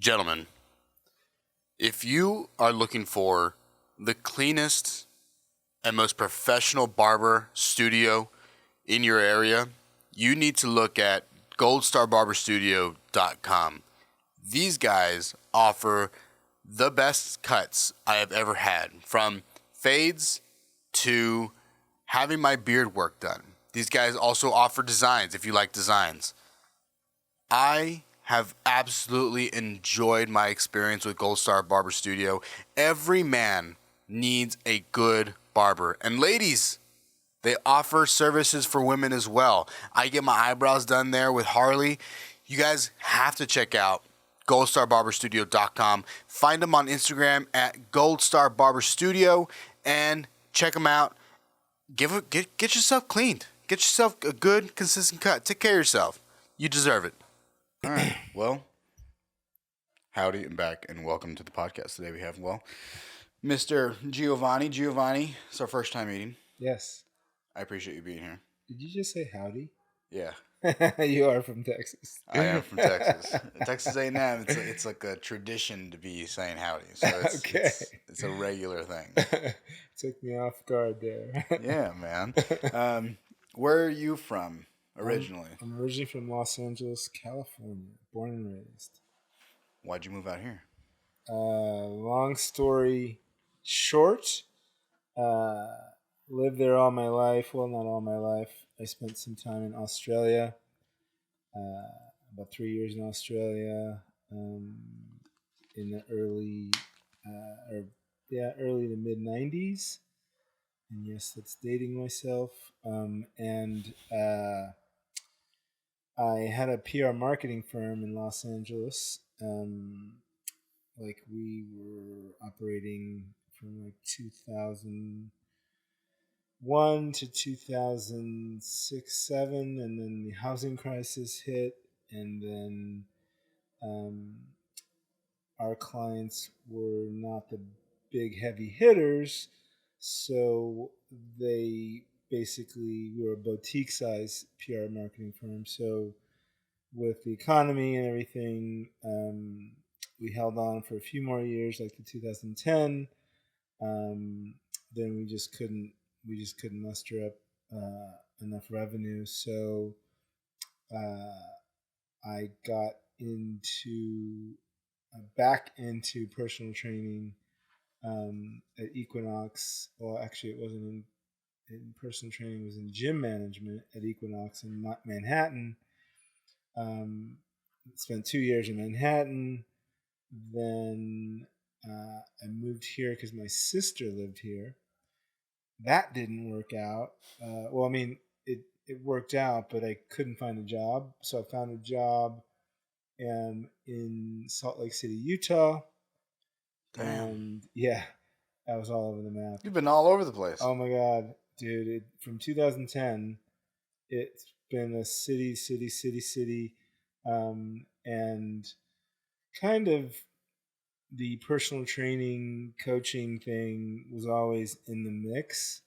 Gentlemen, if you are looking for the cleanest and most professional barber studio in your area, you need to look at goldstarbarberstudio.com. These guys offer the best cuts I have ever had, from fades to having my beard work done. These guys also offer designs if you like designs. I have absolutely enjoyed my experience with Gold Star Barber Studio. Every man needs a good barber. And ladies, they offer services for women as well. I get my eyebrows done there with Harley. You guys have to check out goldstarbarberstudio.com. Find them on Instagram at goldstarbarberstudio and check them out. Get yourself cleaned. Get yourself a good, consistent cut. Take care of yourself. You deserve it. All right. Well, howdy and back, and welcome to the podcast. Today we have, Mr. Giovanni. Giovanni, it's our first time meeting. Yes. I appreciate you being here. Did you just say howdy? Yeah. You are from Texas. I am from Texas. Texas A&M, it's like a tradition to be saying howdy. So it's a regular thing. Took me off guard there. Yeah, man. Where are you from originally? I'm originally from Los Angeles, California. Born and raised. Why'd you move out here? Long story short, lived there all my life. Well, not all my life. I spent some time in Australia, about 3 years in Australia, in the early to mid 90s. And yes, that's dating myself. And I had a PR marketing firm in Los Angeles. We were operating from 2001 to 2006-07, and then the housing crisis hit, and then our clients were not the big heavy hitters, so we were a boutique size PR marketing firm. So with the economy and everything, we held on for a few more years, like to 2010. Then we just couldn't muster up enough revenue. So I got back into personal training at Equinox. Well, actually, it wasn't in personal training. It was in gym management at Equinox in Manhattan. Spent 2 years in Manhattan. Then I moved here because my sister lived here. That didn't work out. It worked out, but I couldn't find a job. So I found a job in Salt Lake City, Utah. Damn. And yeah, I was all over the map. You've been all over the place. Oh my God, dude. From 2010, it's been a city. And kind of the personal training, coaching thing was always in the mix,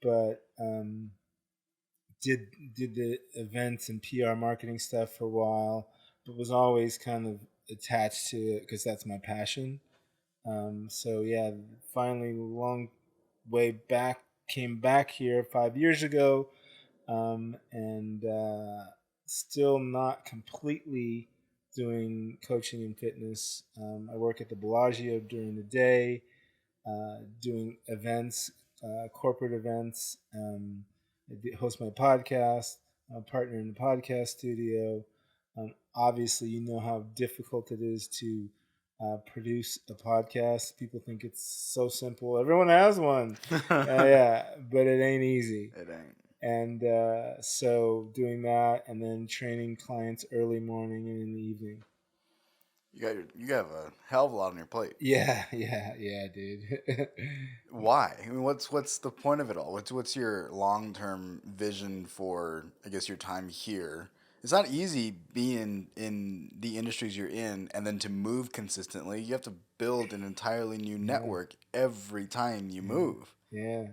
but did the events and PR marketing stuff for a while, but was always kind of attached to it because that's my passion. So yeah, finally, long way back, came back here 5 years ago, and still not completely doing coaching and fitness. I work at the Bellagio during the day, doing events, corporate events. I host my podcast. I'm a partner in the podcast studio. Obviously, you know how difficult it is to produce a podcast. People think it's so simple. Everyone has one. Yeah, but it ain't easy. It ain't. And so doing that, and then training clients early morning and in the evening. You have a hell of a lot on your plate. Yeah, dude. Why? I mean, what's the point of it all? What's your long-term vision for, I guess, your time here? It's not easy being in the industries you're in and then to move consistently. You have to build an entirely new network every time you move. Yeah.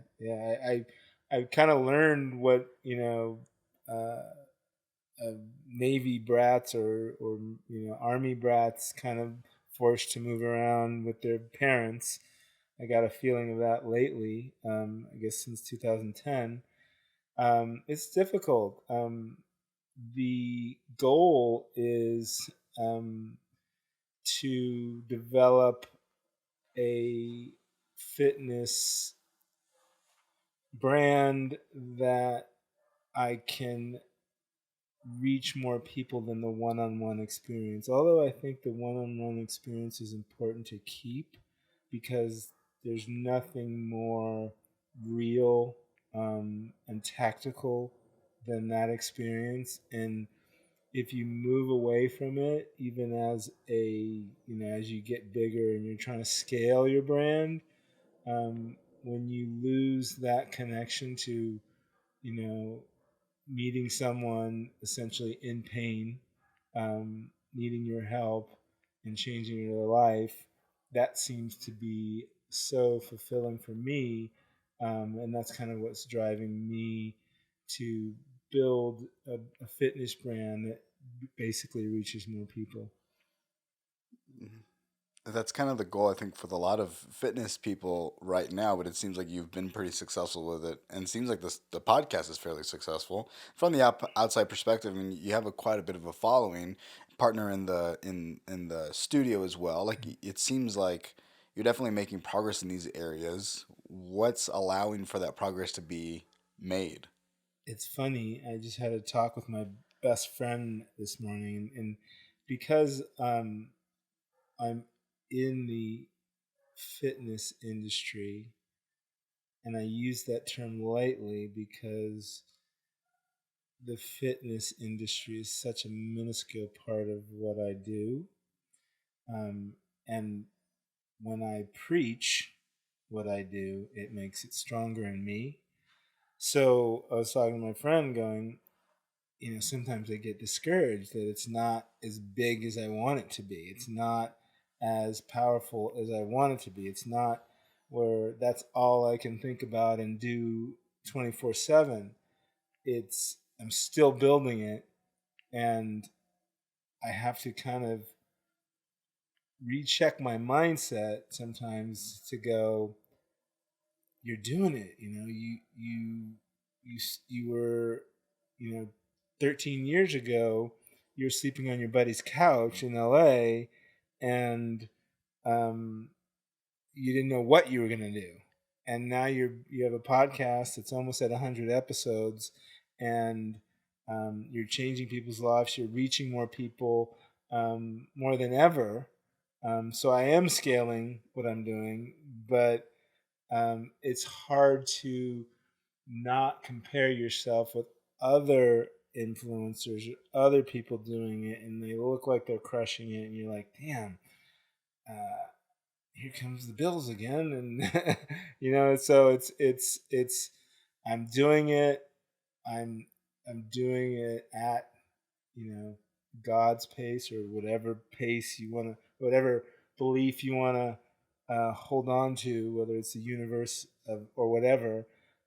I kind of learned what, Navy brats or Army brats kind of forced to move around with their parents. I got a feeling of that lately. I guess since 2010, it's difficult. The goal is to develop a fitness brand that I can reach more people than the one-on-one experience. Although I think the one-on-one experience is important to keep because there's nothing more real and tactical than that experience. And if you move away from it, even as as you get bigger and you're trying to scale your brand, when you lose that connection to, you know, meeting someone essentially in pain, needing your help and changing your life, that seems to be so fulfilling for me. And that's kind of what's driving me to build a fitness brand that basically reaches more people. That's kind of the goal, I think, for a lot of fitness people right now. But it seems like you've been pretty successful with it, and it seems like the podcast is fairly successful from the outside perspective. I mean, you have quite a bit of a following, partner in the studio as well. Like it seems like you're definitely making progress in these areas. What's allowing for that progress to be made? It's funny. I just had a talk with my best friend this morning, and because I'm in the fitness industry, and I use that term lightly because the fitness industry is such a minuscule part of what I do. And when I preach what I do, it makes it stronger in me. So I was talking to my friend going, sometimes I get discouraged that it's not as big as I want it to be. It's not as powerful as I want it to be. It's not where that's all I can think about and do 24/7. I'm still building it, and I have to kind of recheck my mindset sometimes to go, you're doing it. You were, 13 years ago, you were sleeping on your buddy's couch in LA, and um, you didn't know what you were going to do. And now you have a podcast that's almost at 100 episodes, and you're changing people's lives. You're reaching more people more than ever. So I am scaling what I'm doing, but it's hard to not compare yourself with other influencers or other people doing it, and they look like they're crushing it, and you're like, damn, uh, here comes the bills again, and so it's I'm doing it. I'm doing it at you know God's pace, or whatever pace you want to, whatever belief you want to hold on to, whether it's the universe or whatever.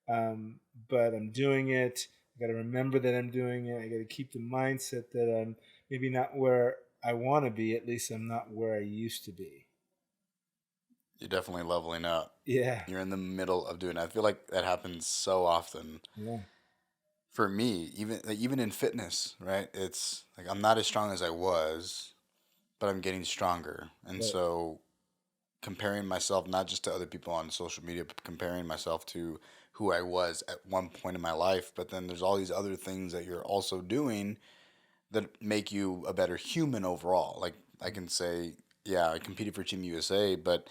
Um, but I'm doing it. I got to remember that I'm doing it. I got to keep the mindset that I'm maybe not where I want to be. At least I'm not where I used to be. You're definitely leveling up. Yeah. You're in the middle of doing it. I feel like that happens so often Yeah. for me, even in fitness, right? It's like I'm not as strong as I was, but I'm getting stronger. And Right. so comparing myself not just to other people on social media, but comparing myself to who I was at one point in my life, but then there's all these other things that you're also doing that make you a better human overall. Like I can say, yeah, I competed for Team USA, but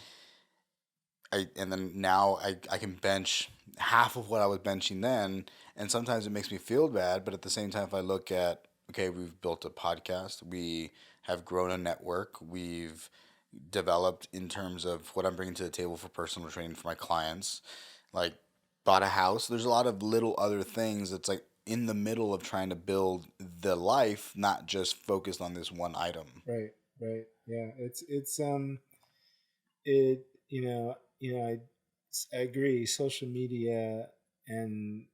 and then now I can bench half of what I was benching then, and sometimes it makes me feel bad. But at the same time, if I look at, okay, we've built a podcast, we have grown a network, we've developed in terms of what I'm bringing to the table for personal training for my clients, like bought a house. There's a lot of little other things that's like in the middle of trying to build the life, not just focused on this one item. Right. Right. Yeah. It I agree. Social media and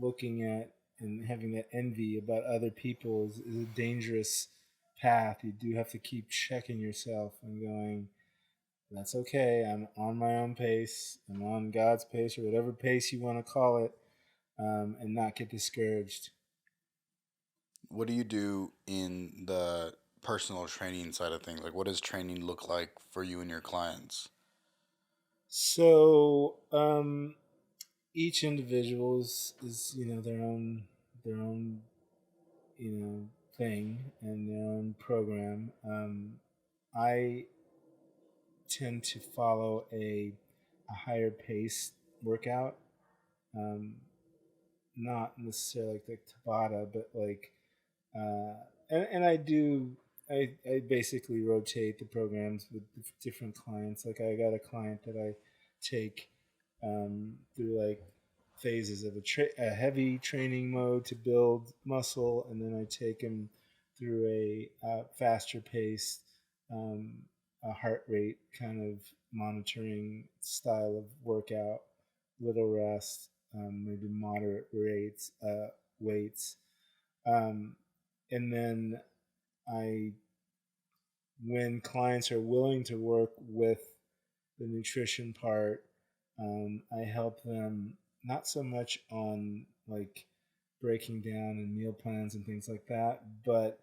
looking at and having that envy about other people is a dangerous path. You do have to keep checking yourself and going, that's okay. I'm on my own pace. I'm on God's pace, or whatever pace you want to call it, and not get discouraged. What do you do in the personal training side of things? Like, what does training look like for you and your clients? So each individual is their own thing and their own program. I tend to follow a higher pace workout. Um, Not necessarily like Tabata, but like, and I basically rotate the programs with different clients. Like I got a client that I take through like phases of a heavy training mode to build muscle, and then I take him through a faster paced, um, a heart rate kind of monitoring style of workout, little rest, maybe moderate rates, weights, um, and then I, when clients are willing to work with the nutrition part, I help them not so much on like breaking down and meal plans and things like that, but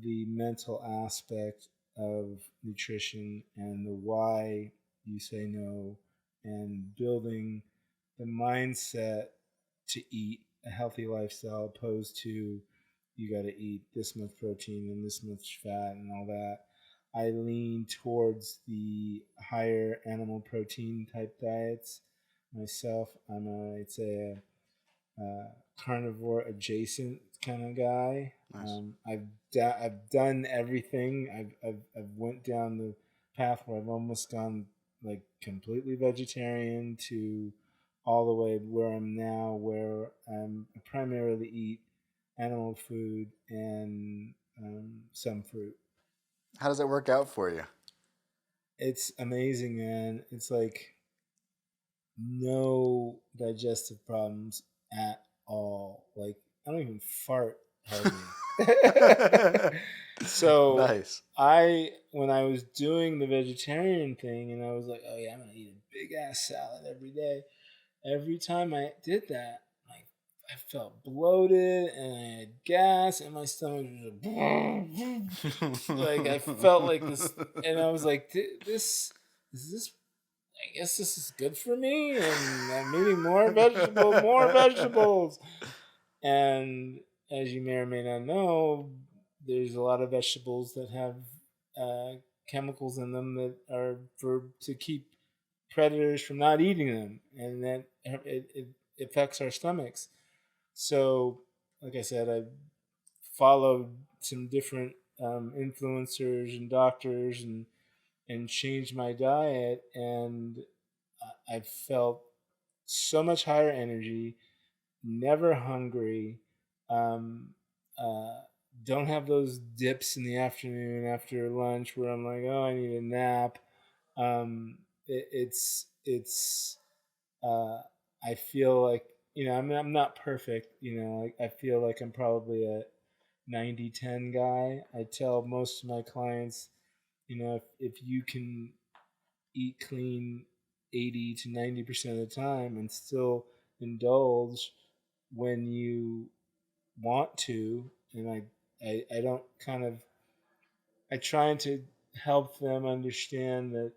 the mental aspect of nutrition and the why you say no, and building the mindset to eat a healthy lifestyle opposed to you got to eat this much protein and this much fat and all that. I lean towards the higher animal protein type diets myself. I'd say a carnivore adjacent kind of guy. Nice. I've done everything. I've went down the path where I've almost gone like completely vegetarian to all the way where I'm now, where I primarily eat animal food and some fruit. How does that work out for you? It's amazing, man. It's like no digestive problems at all. Like I don't even fart hardly. So Nice. when I was doing the vegetarian thing, and I was like, oh yeah, I'm gonna eat a big ass salad every day. Every time I did that, like I felt bloated and I had gas, and my stomach was like I felt like this, and I was like, this is this. I guess this is good for me, and I'm eating more vegetables. And as you may or may not know, there's a lot of vegetables that have chemicals in them that are to keep predators from not eating them, and that it affects our stomachs. So, like I said, I followed some different influencers and doctors and changed my diet, and I felt so much higher energy, never hungry, um, uh, don't have those dips in the afternoon after lunch where I'm like, oh, I need a nap. It's I feel like, I'm not perfect. I feel like I'm probably a 90-10 guy. I tell most of my clients, if you can eat clean 80 to 90% of the time and still indulge when you want to, and I don't kind of, I try to help them understand that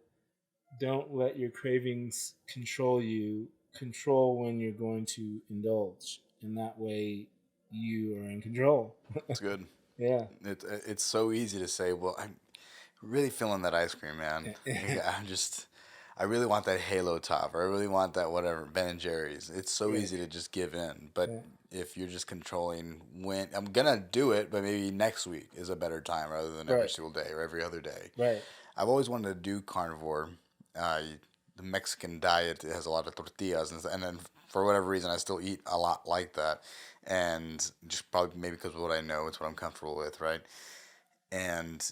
don't let your cravings control you. Control when you're going to indulge, and that way you are in control. It's good. Yeah. It's so easy to say, well, I'm really feeling that ice cream, man. I really want that Halo Top, or I really want that whatever, Ben and Jerry's. It's so Right. easy to just give in. But Yeah. if you're just controlling when, I'm going to do it, but maybe next week is a better time rather than every Right. single day or every other day. Right. I've always wanted to do carnivore. Uh, the Mexican diet has a lot of tortillas, and then for whatever reason, I still eat a lot like that. And just probably maybe because of what I know, it's what I'm comfortable with, right? And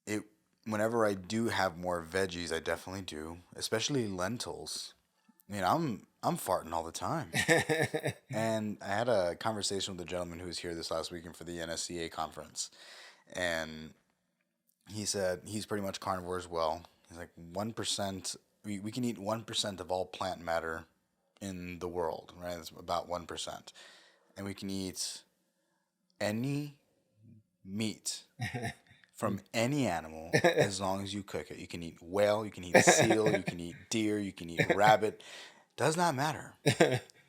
it whenever I do have more veggies, I definitely do, especially lentils. I mean, I'm farting all the time. And I had a conversation with a gentleman who was here this last weekend for the NSCA conference. And he said he's pretty much carnivore as well. He's like 1%, we can eat 1% of all plant matter in the world, right? It's about 1%. And we can eat any meat from any animal as long as you cook it. You can eat whale, you can eat seal, you can eat deer, you can eat rabbit. Does not matter.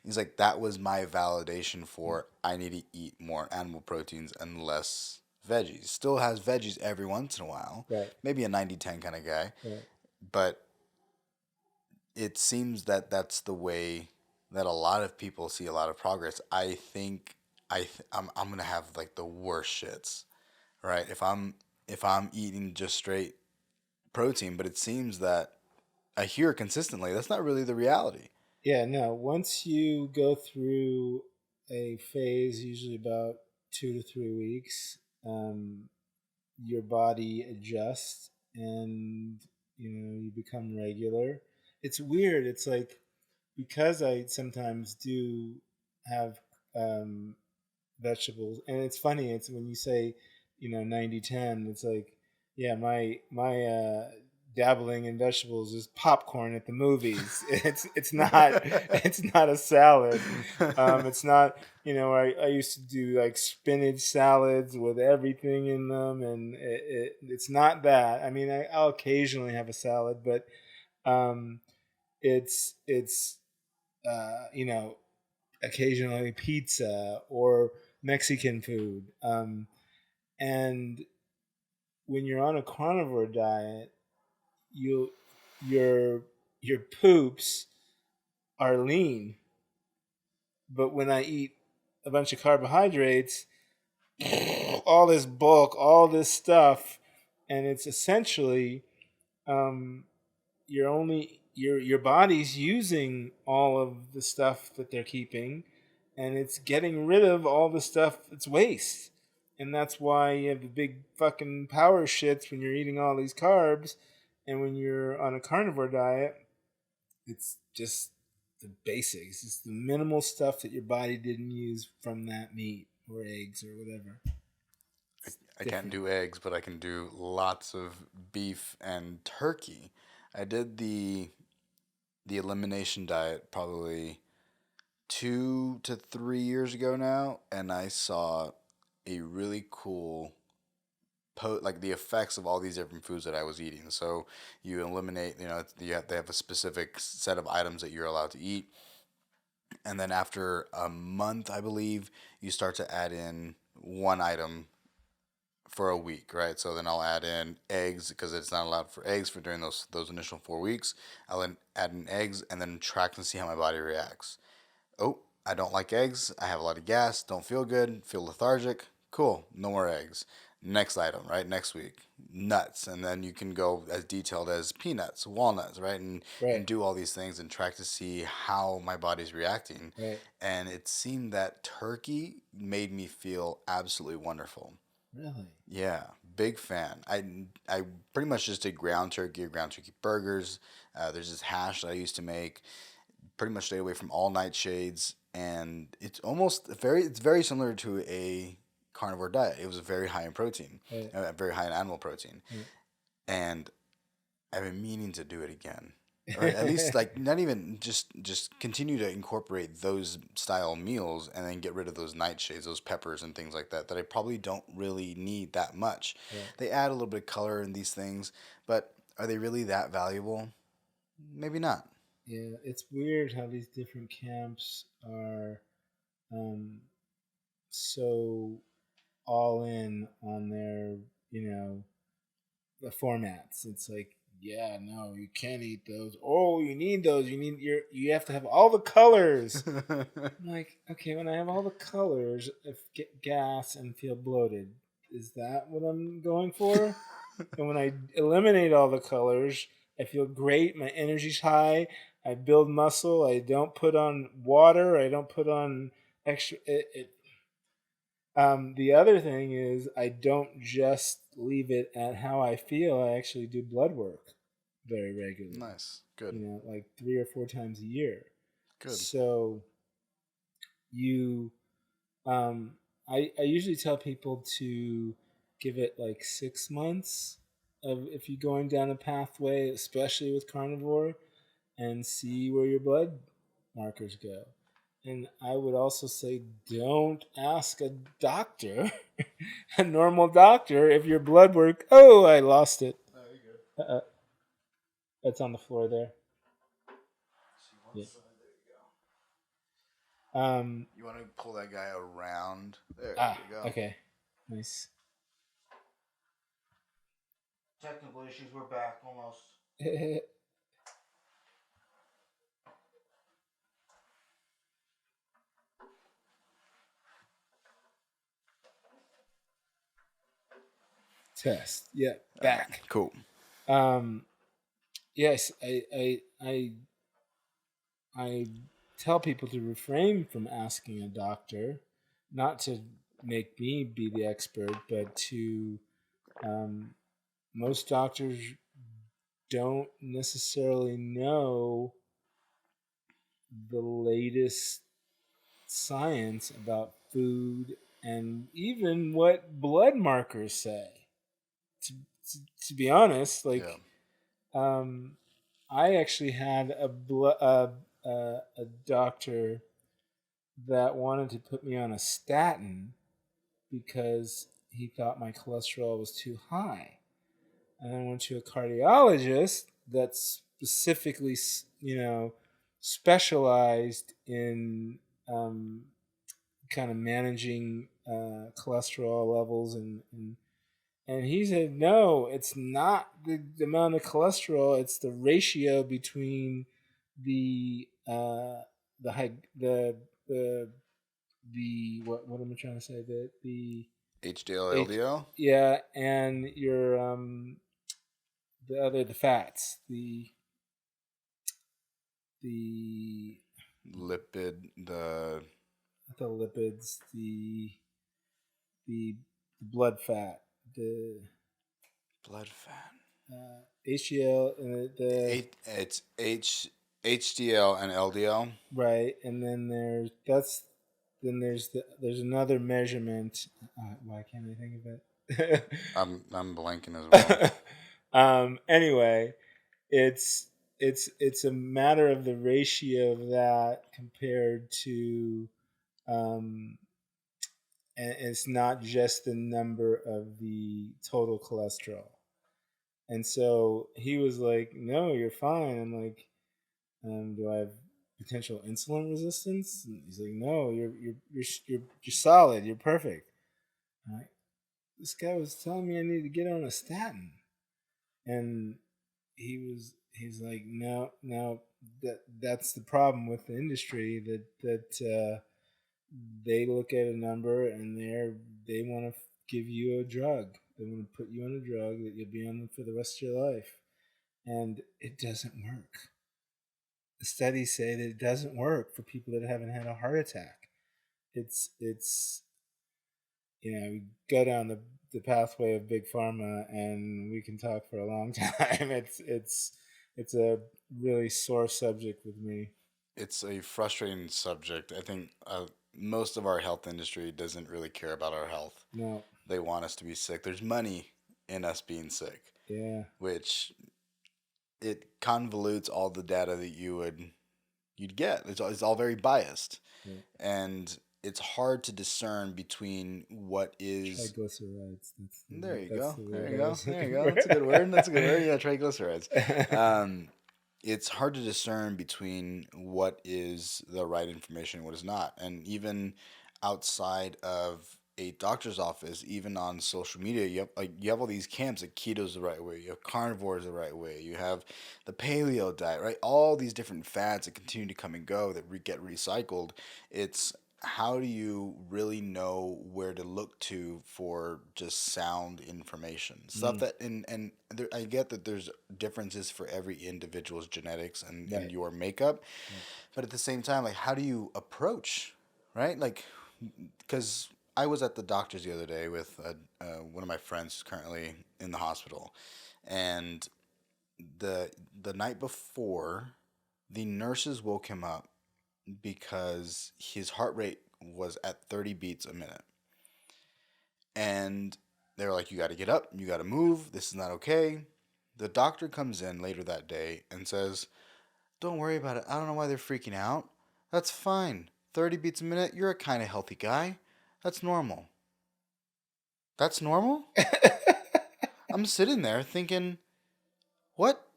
He's like, that was my validation for I need to eat more animal proteins and less veggies. Still has veggies every once in a while. Right. Maybe a 90-10 kind of guy. Right. But it seems that that's the way that a lot of people see a lot of progress. I think I'm going to have like the worst shits, right? If I'm eating just straight protein, but it seems that I hear consistently that's not really the reality. Yeah, no. Once you go through a phase, usually about 2 to 3 weeks, your body adjusts and you become regular. It's weird. It's like, because I sometimes do have vegetables, and it's funny. It's when you say 90-10. It's like, yeah, my dabbling in vegetables is popcorn at the movies. It's not a salad. It's not, I used to do like spinach salads with everything in them, and it's not that. I mean, I'll occasionally have a salad, but it's occasionally pizza or Mexican food. And when you're on a carnivore diet, you your poops are lean. But when I eat a bunch of carbohydrates, all this bulk, all this stuff, and it's essentially you're only your body's using all of the stuff that they're keeping, and it's getting rid of all the stuff that's waste. And that's why you have the big fucking power shits when you're eating all these carbs, and when you're on a carnivore diet, it's just the basics. It's the minimal stuff that your body didn't use from that meat or eggs or whatever. I can't do eggs, but I can do lots of beef and turkey. I did the elimination diet probably 2 to 3 years ago now, and I saw a really cool like the effects of all these different foods that I was eating. So you eliminate, they have a specific set of items that you're allowed to eat, and then after a month, I believe, you start to add in one item for a week, right? So then I'll add in eggs because it's not allowed for eggs for during those initial 4 weeks. I'll then add in eggs and then track and see how my body reacts. Oh, I don't like eggs. I have a lot of gas. Don't feel good. Feel lethargic. Cool. No more eggs. Next item, right? Next week, nuts, and then you can go as detailed as peanuts, walnuts, right? And Right. do all these things and track to see how my body's reacting. Right. And it seemed that turkey made me feel absolutely wonderful. Really? Yeah, big fan. I pretty much just did ground turkey or ground turkey burgers. There's this hash that I used to make. Pretty much stayed away from all nightshades, and it's very similar to a carnivore diet. It was very high in protein, Right. very high in animal protein, Right. and I've been meaning to do it again, or at least like not even just continue to incorporate those style meals and then get rid of those nightshades, those peppers and things like that I probably don't really need that much. Right. They add a little bit of color in these things, but are they really that valuable? Maybe not. Yeah, it's weird how these different camps are um, so all in on their, the formats. It's like, yeah, no, you can't eat those. Oh, you need those. You have to have all the colors. I'm like, okay, when I have all the colors, I get gas and feel bloated. Is that what I'm going for? And when I eliminate all the colors, I feel great. My energy's high. I build muscle. I don't put on water. I don't put on extra. The other thing is, I don't just leave it at how I feel. I actually do blood work very regularly. Nice. Good. Like 3 or 4 times a year. Good. So you, um, I usually tell people to give it like 6 months of if you're going down a pathway, especially with carnivore, and see where your blood markers go. And I would also say don't ask a doctor, a normal doctor, if your blood work. Oh, I lost it. There you go. It's on the floor there. Yeah. You want to pull that guy around? There you go. Okay. Nice. Technical issues, we're back almost. Test. Yeah. Back. Cool. Yes, I tell people to refrain from asking a doctor, not to make me be the expert, but to most doctors don't necessarily know the latest science about food and even what blood markers say. To, to be honest, like, I actually had a doctor that wanted to put me on a statin because he thought my cholesterol was too high. And I went to a cardiologist that specifically, specialized in kind of managing cholesterol levels, and he said, no, it's not the amount of cholesterol; it's the ratio between the high the what am I trying to say, the HDL, LDL. yeah, and your the fats, the Lipid, the lipids, the blood fat, the blood fat. HDL, and It's HDL and LDL. right, and then there's another measurement. Why can't I think of it? I'm blanking as well. Anyway, it's a matter of the ratio of that compared to, and it's not just the number of the total cholesterol. And so he was like, "No, you're fine." I'm like, "Do I have potential insulin resistance?" And he's like, "No, you're solid. You're perfect." I'm like, this guy was telling me I need to get on a statin, and he's like, "No, that's the problem with the industry, that they look at a number and they want to give you a drug. They want to put you on a drug that you'll be on for the rest of your life, and it doesn't work. The studies say that it doesn't work for people that haven't had a heart attack. It's we go down the pathway of big pharma, and we can talk for a long time. It's a really sore subject with me. It's a frustrating subject. I think most of our health industry doesn't really care about our health. No. They want us to be sick. There's money in us being sick. Yeah. Which it convolutes all the data that you'd get. It's all very biased. Yeah. And it's hard to discern between what is triglycerides. There you go. There you go. That's a good word. That's a good word. Yeah, triglycerides. It's hard to discern between what is the right information and what is not. And even outside of a doctor's office, even on social media, you have all these camps, like keto's the right way, you have carnivore the right way, you have the paleo diet, right? All these different fads that continue to come and go that get recycled. It's how do you really know where to look to for just sound information, stuff that I get that there's differences for every individual's genetics and your makeup, but at the same time, like, how do you approach, right? Like, because I was at the doctor's the other day with one of my friends who's currently in the hospital, and the night before, the nurses woke him up because his heart rate was at 30 beats a minute. And they were like, you got to get up, you got to move, this is not okay. The doctor comes in later that day and says, don't worry about it. I don't know why they're freaking out. That's fine. 30 beats a minute, you're a kind of healthy guy. That's normal. That's normal? I'm sitting there thinking, what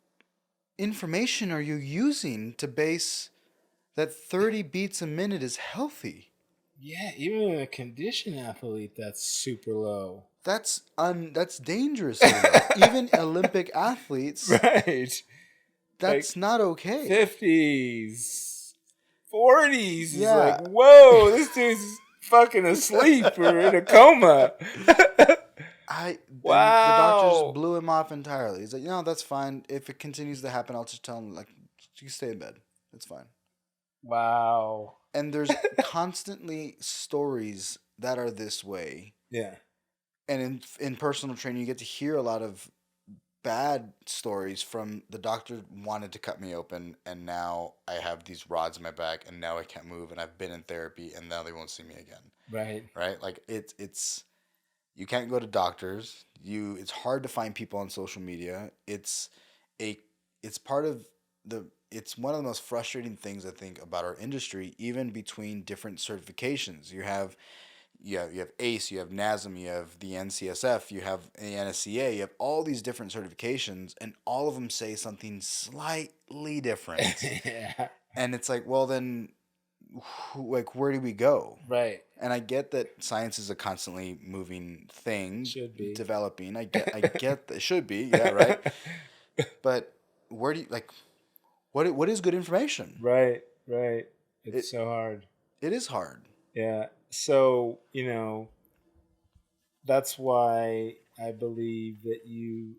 information are you using to base that 30 beats a minute is healthy? Yeah, even a conditioned athlete, that's super low. That's dangerously low. Even Olympic athletes, Right. that's Like not okay. 50s, 40s is like, Yeah. whoa, this dude's fucking asleep or in a coma. And the doctor just Wow. blew him off entirely. He's like, no, that's fine. If it continues to happen, I'll just tell him like, you stay in bed. It's fine. Wow. And there's constantly stories that are this way. Yeah. And in personal training, you get to hear a lot of bad stories from the doctor wanted to cut me open, and now I have these rods in my back, and now I can't move, and I've been in therapy, and now they won't see me again. Right. Right? Like it's you can't go to doctors. It's hard to find people on social media. A it's part of the it's one of the most frustrating things I think about our industry, even between different certifications. You have ACE, you have NASM, you have the NCSF, you have the NSCA, you have all these different certifications, and all of them say something slightly different. Yeah. And it's like, well, then, where do we go? Right. And I get that science is a constantly moving thing, Should be. developing. I get that it should be, yeah, right. But where do you what is good information? Right. Right. It's so hard. It is hard. Yeah. So, that's why I believe that you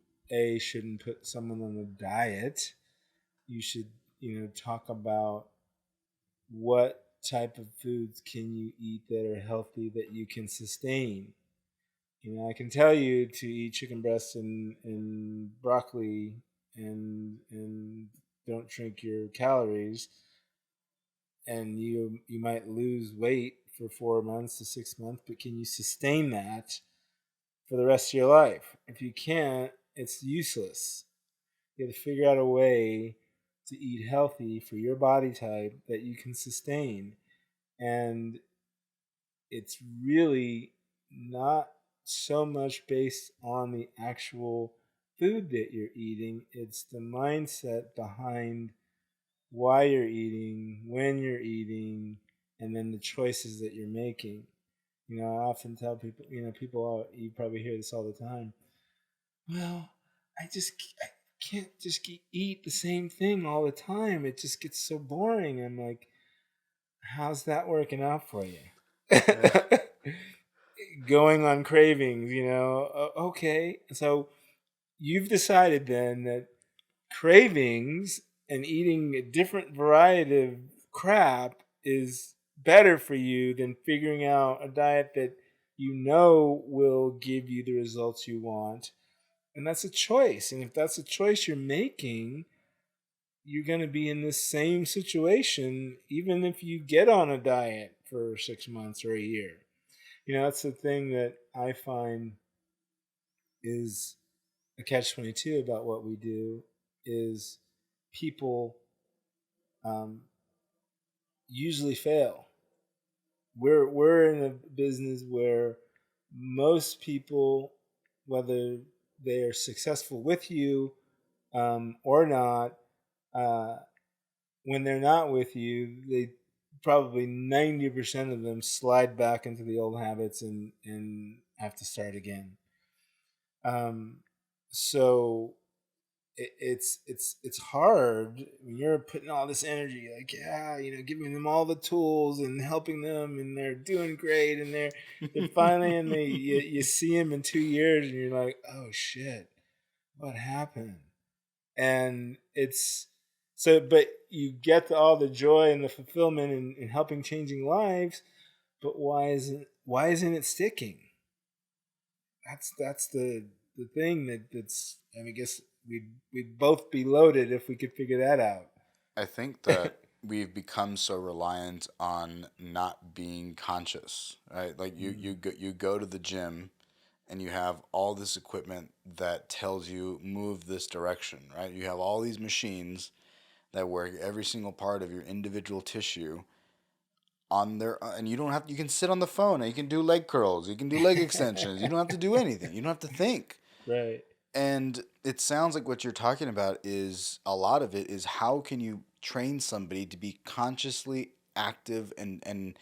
shouldn't put someone on a diet. You should, talk about what type of foods can you eat that are healthy that you can sustain. I can tell you to eat chicken breast and broccoli and don't drink your calories, and you might lose weight for 4 months to 6 months, but can you sustain that for the rest of your life? If you can't, it's useless. You have to figure out a way to eat healthy for your body type that you can sustain. And it's really not so much based on the actual food that you're eating, it's the mindset behind why you're eating, when you're eating, and then the choices that you're making. I often tell people, you probably hear this all the time. Well, I can't just eat the same thing all the time. It just gets so boring. I'm like, how's that working out for you? Going on cravings, okay. So you've decided then that cravings and eating a different variety of crap is better for you than figuring out a diet that will give you the results you want. And that's a choice. And if that's a choice you're making, you're going to be in the same situation even if you get on a diet for 6 months or a year. That's the thing that I find is a catch-22 about what we do is people usually fail. We're in a business where most people, whether they are successful with you or not, when they're not with you, they probably 90% of them slide back into the old habits and have to start again. So it's hard when you're putting all this energy, like, yeah, giving them all the tools and helping them, and they're doing great, and they're finally, and you see them in 2 years, and you're like, oh shit, what happened? And it's so, but you get all the joy and the fulfillment in helping changing lives, but why isn't it sticking? That's the thing that's, I guess we'd both be loaded if we could figure that out. I think that we've become so reliant on not being conscious, right? Like you go to the gym and you have all this equipment that tells you move this direction, right? You have all these machines that work every single part of your individual tissue on their and you don't have you can sit on the phone and you can do leg curls, you can do leg extensions, you don't have to do anything. You don't have to think. Right. And it sounds like what you're talking about is a lot of it is how can you train somebody to be consciously active and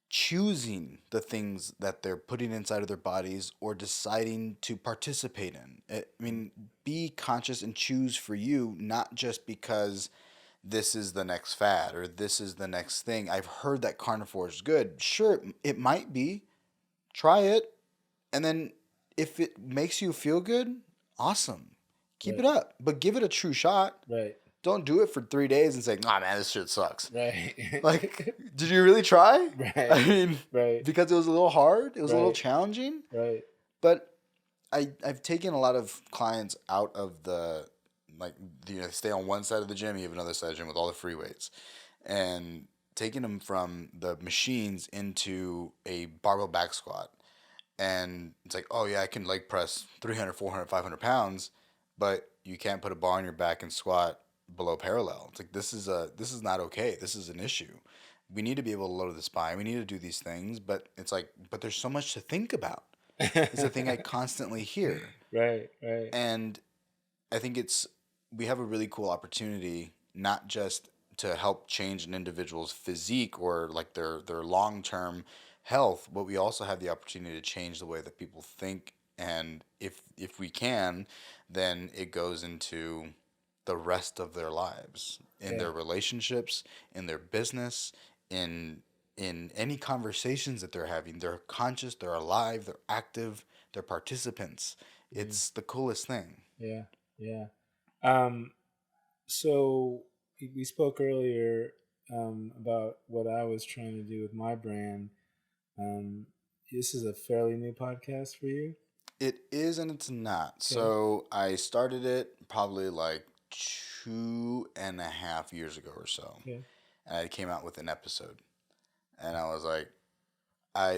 choosing the things that they're putting inside of their bodies or deciding to participate in. I mean, be conscious and choose for you, not just because this is the next fad or this is the next thing. I've heard that carnivore is good. Sure, it might be. Try it. And then if it makes you feel good, awesome. Keep Right. it up, but give it a true shot. Right. Don't do it for 3 days and say, "Nah, man, this shit sucks." Right. Like, did you really try? Right. I mean, Right. because it was a little hard, it was a little Right. challenging. Right. But I've taken a lot of clients out of the like stay on one side of the gym, you have another side of the gym with all the free weights, and taking them from the machines into a barbell back squat. And it's like, oh yeah, I can leg press 300, 400, 500 pounds, but you can't put a bar on your back and squat below parallel. It's like this is not okay. This is an issue. We need to be able to lower the spine. We need to do these things, but it's like, but there's so much to think about. It's a thing I constantly hear. Right. Right. And I think we have a really cool opportunity, not just to help change an individual's physique or like their long term health, but we also have the opportunity to change the way that people think. And if we can, then it goes into the rest of their lives, in their relationships, in their business, in any conversations that they're having. They're conscious, they're alive, they're active, they're participants. It's the coolest thing. Yeah. Yeah. Um, so we spoke earlier about what I was trying to do with my brand. This is a fairly new podcast for you. It is and it's not. So I started it probably like 2.5 years ago or so. Okay. And I came out with an episode. And I was like,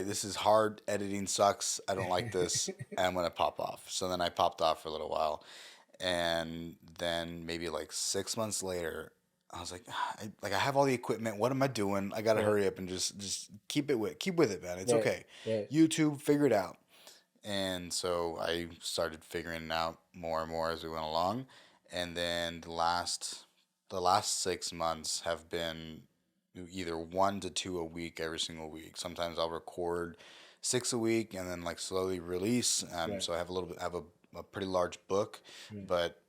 this is hard. Editing sucks. I don't like this. And I'm gonna pop off. So then I popped off for a little while. And then maybe like 6 months later, I was like, I have all the equipment. What am I doing? I gotta hurry up and just keep with it, man. It's okay. Right. YouTube, figure it out. And so I started figuring it out more and more as we went along. And then the last 6 months have been either 1 to 2 a week every single week. Sometimes I'll record 6 a week and then like slowly release. So I have a pretty large book, but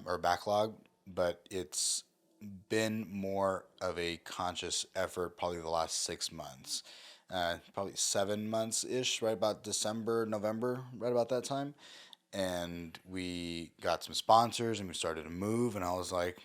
or backlog, but it's been more of a conscious effort probably the last 6 months. Probably 7 months ish, right about December, November, right about that time. And we got some sponsors and we started to move, and I was like,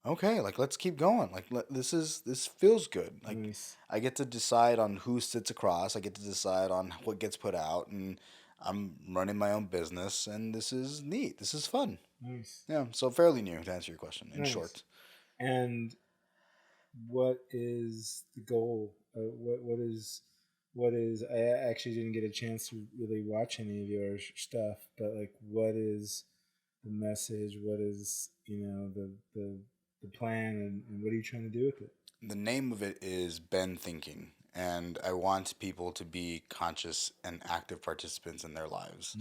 okay, like let's keep going. Like this feels good. Like Nice. I get to decide on who sits across. I get to decide on what gets put out, and I'm running my own business, and this is neat. This is fun. Nice. Yeah, so fairly new to answer your question in Nice. short. And what is the goal? What is? I actually didn't get a chance to really watch any of your stuff, but like, what is the message? What is the plan, and what are you trying to do with it? The name of it is Ben Thinking, and I want people to be conscious and active participants in their lives.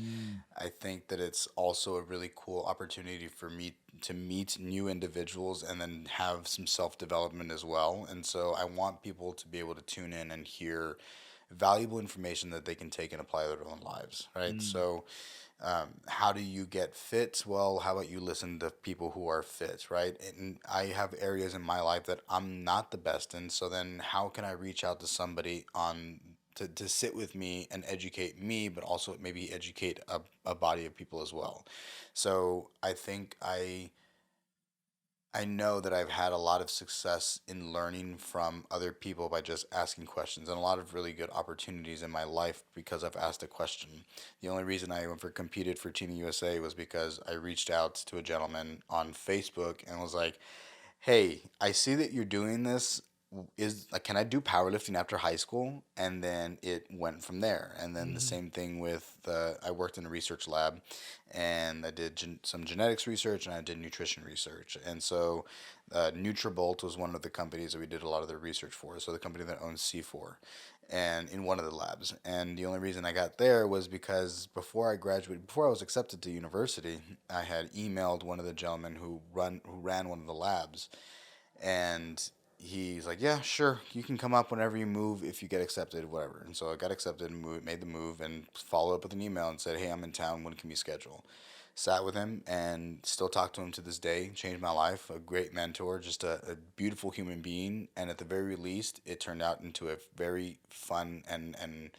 I think that it's also a really cool opportunity for me to meet new individuals and then have some self development as well. And so I want people to be able to tune in and hear valuable information that they can take and apply to their own lives, right? So how do you get fit? Well, how about you listen to people who are fit, right? And I have areas in my life that I'm not the best in. So then how can I reach out to somebody to sit with me and educate me, but also maybe educate a body of people as well. So I think I know that I've had a lot of success in learning from other people by just asking questions, and a lot of really good opportunities in my life because I've asked a question. The only reason I ever competed for Team USA was because I reached out to a gentleman on Facebook and was like, hey, I see that you're doing this. Is like, can I do powerlifting after high school? And then it went from there. And then the same thing with I worked in a research lab, and I did some genetics research and I did nutrition research. And so, Nutrabolt was one of the companies that we did a lot of the research for. So the company that owns C4, and in one of the labs. And the only reason I got there was because before I graduated, before I was accepted to university, I had emailed one of the gentlemen who ran one of the labs, and he's like, "Yeah, sure, you can come up whenever you move if you get accepted, whatever." And so I got accepted and made the move, and followed up with an email and said, "Hey, I'm in town. When can we schedule?" Sat with him and still talk to him to this day. Changed my life. A great mentor, just a beautiful human being, and at the very least, it turned out into a very fun and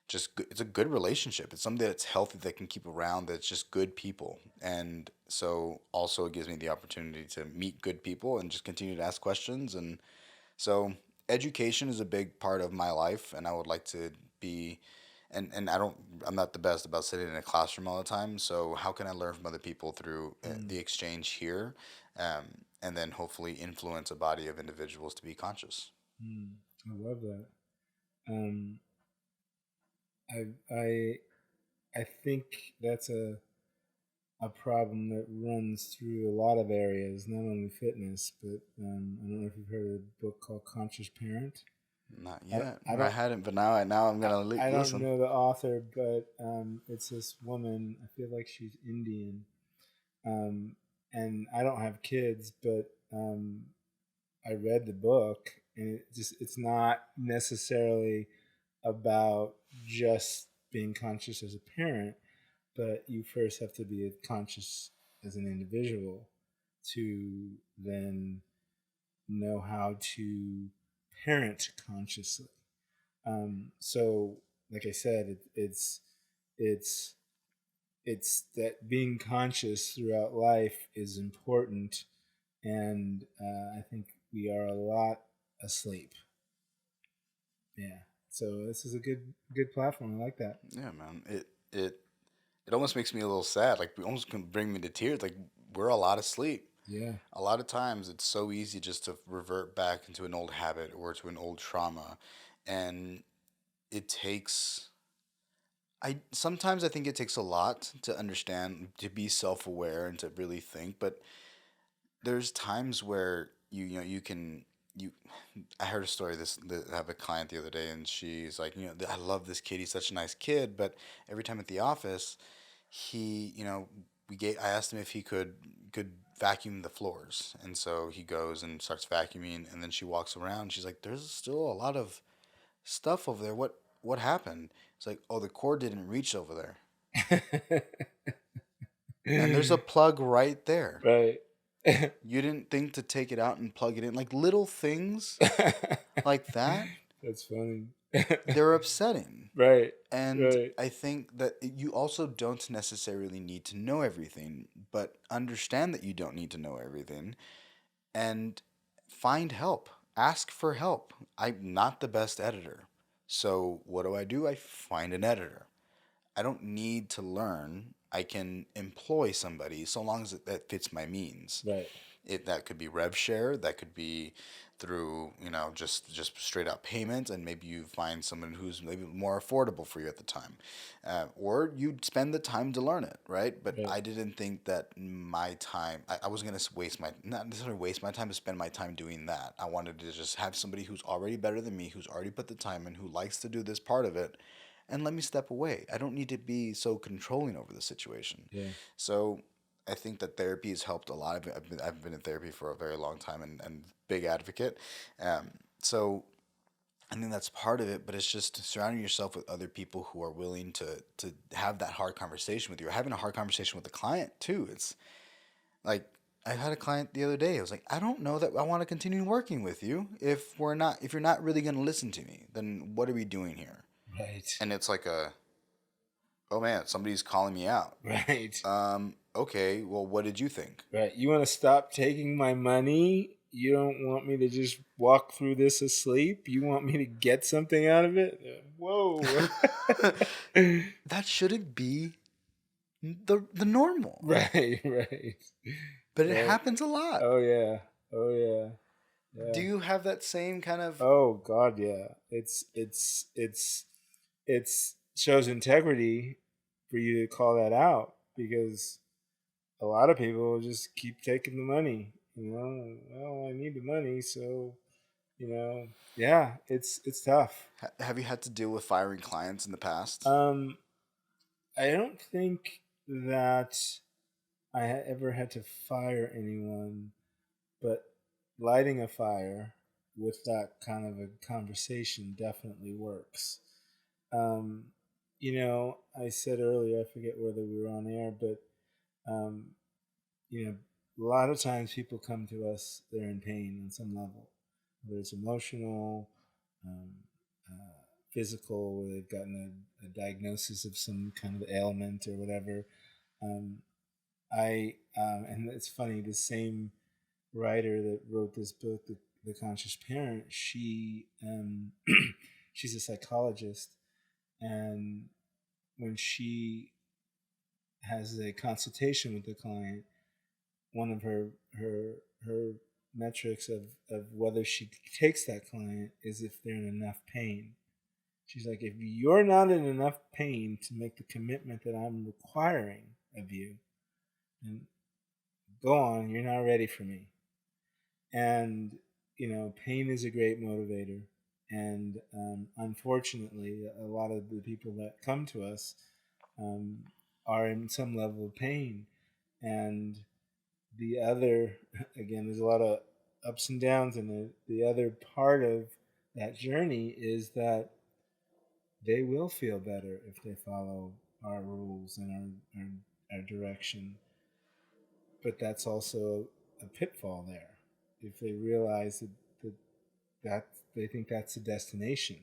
just good, it's a good relationship. It's something that's healthy, that can keep around, that's just good people. And so also it gives me the opportunity to meet good people and just continue to ask questions. And so education is a big part of my life, and I would like to be, and I'm not the best about sitting in a classroom all the time. So how can I learn from other people through the exchange here, and then hopefully influence a body of individuals to be conscious. I love that. Um, I I think that's a problem that runs through a lot of areas, not only fitness, but I don't know if you've heard of a book called Conscious Parent. Not I, yet. I I don't hadn't, but now I'm gonna I don't listen. know the author, but it's this woman. I feel like she's Indian, um, and I don't have kids, but I read the book, and it's not necessarily about just being conscious as a parent, but you first have to be conscious as an individual to then know how to parent consciously. So, like I said, it's it's that being conscious throughout life is important, and I think we are a lot asleep. Yeah. So this is a good platform. I like that. Yeah, man. It almost makes me a little sad. Like, it almost can bring me to tears. Like, we're a lot asleep. Yeah. A lot of times it's so easy just to revert back into an old habit or to an old trauma. And it takes I sometimes I think it takes a lot to understand, to be self-aware and to really think, but there's times where you can you I heard a story I have a client the other day, and she's like, I love this kid, he's such a nice kid, but every time at the office, he, I asked him if he could vacuum the floors, and so he goes and starts vacuuming, and then she walks around, she's like, there's still a lot of stuff over there. What happened? It's like, oh, the cord didn't reach over there, and there's a plug right there. Right. You didn't think to take it out and plug it in. Like, little things like that, That's funny. they're upsetting. Right. And Right. I think that you also don't necessarily need to know everything, but understand that you don't need to know everything, and find help. Ask for help. I'm not the best editor. So what do? I find an editor. I don't need to learn. I can employ somebody so long as that fits my means. Right. That could be rev share, that could be through, just straight up payment, and maybe you find someone who's maybe more affordable for you at the time, or you spend the time to learn it, right? But Right. I didn't think that my time, I wasn't going to waste not necessarily waste my time, to spend my time doing that. I wanted to just have somebody who's already better than me, who's already put the time in, who likes to do this part of it, and let me step away. I don't need to be so controlling over the situation. Yeah. So I think that therapy has helped a lot. I've been in therapy for a very long time, and big advocate. Um, so I think that's part of it, but it's just surrounding yourself with other people who are willing to have that hard conversation with you, or having a hard conversation with the client too. It's like, I had a client the other day. I was like, I don't know that I want to continue working with you if you're not really going to listen to me. Then what are we doing here? Right. And it's like, oh man, somebody's calling me out. Right. Okay, well, what did you think? Right. You want to stop taking my money? You don't want me to just walk through this asleep? You want me to get something out of it? Whoa. That shouldn't be the normal. Right. Right. But it Right. happens a lot. Oh yeah. Oh yeah. Do Yeah. you have that same kind of? Oh God, yeah. It's shows integrity for you to call that out, because a lot of people just keep taking the money. Well, I need the money, so yeah, it's tough. Have you had to deal with firing clients in the past? Um, I don't think that ever had to fire anyone, but lighting a fire with that kind of a conversation definitely works. Um, I said earlier, I forget whether we were on air, but um, you know, a lot of times people come to us, they're in pain on some level, whether it's emotional, um, physical, where they've gotten a diagnosis of some kind of ailment or whatever. Um, and it's funny, the same writer that wrote this book, The Conscious Parent, she's a psychologist, and when she has a consultation with the client, one of her metrics of whether she takes that client is if they're in enough pain. She's like, if you're not in enough pain to make the commitment that I'm requiring of you, then go on, you're not ready for me. And pain is a great motivator. And unfortunately, a lot of the people that come to us um, are in some level of pain. And the other, again, there's a lot of ups and downs in it. The other part of that journey is that they will feel better if they follow our rules and our direction. But that's also a pitfall there. If they realize that, that they think that's a destination,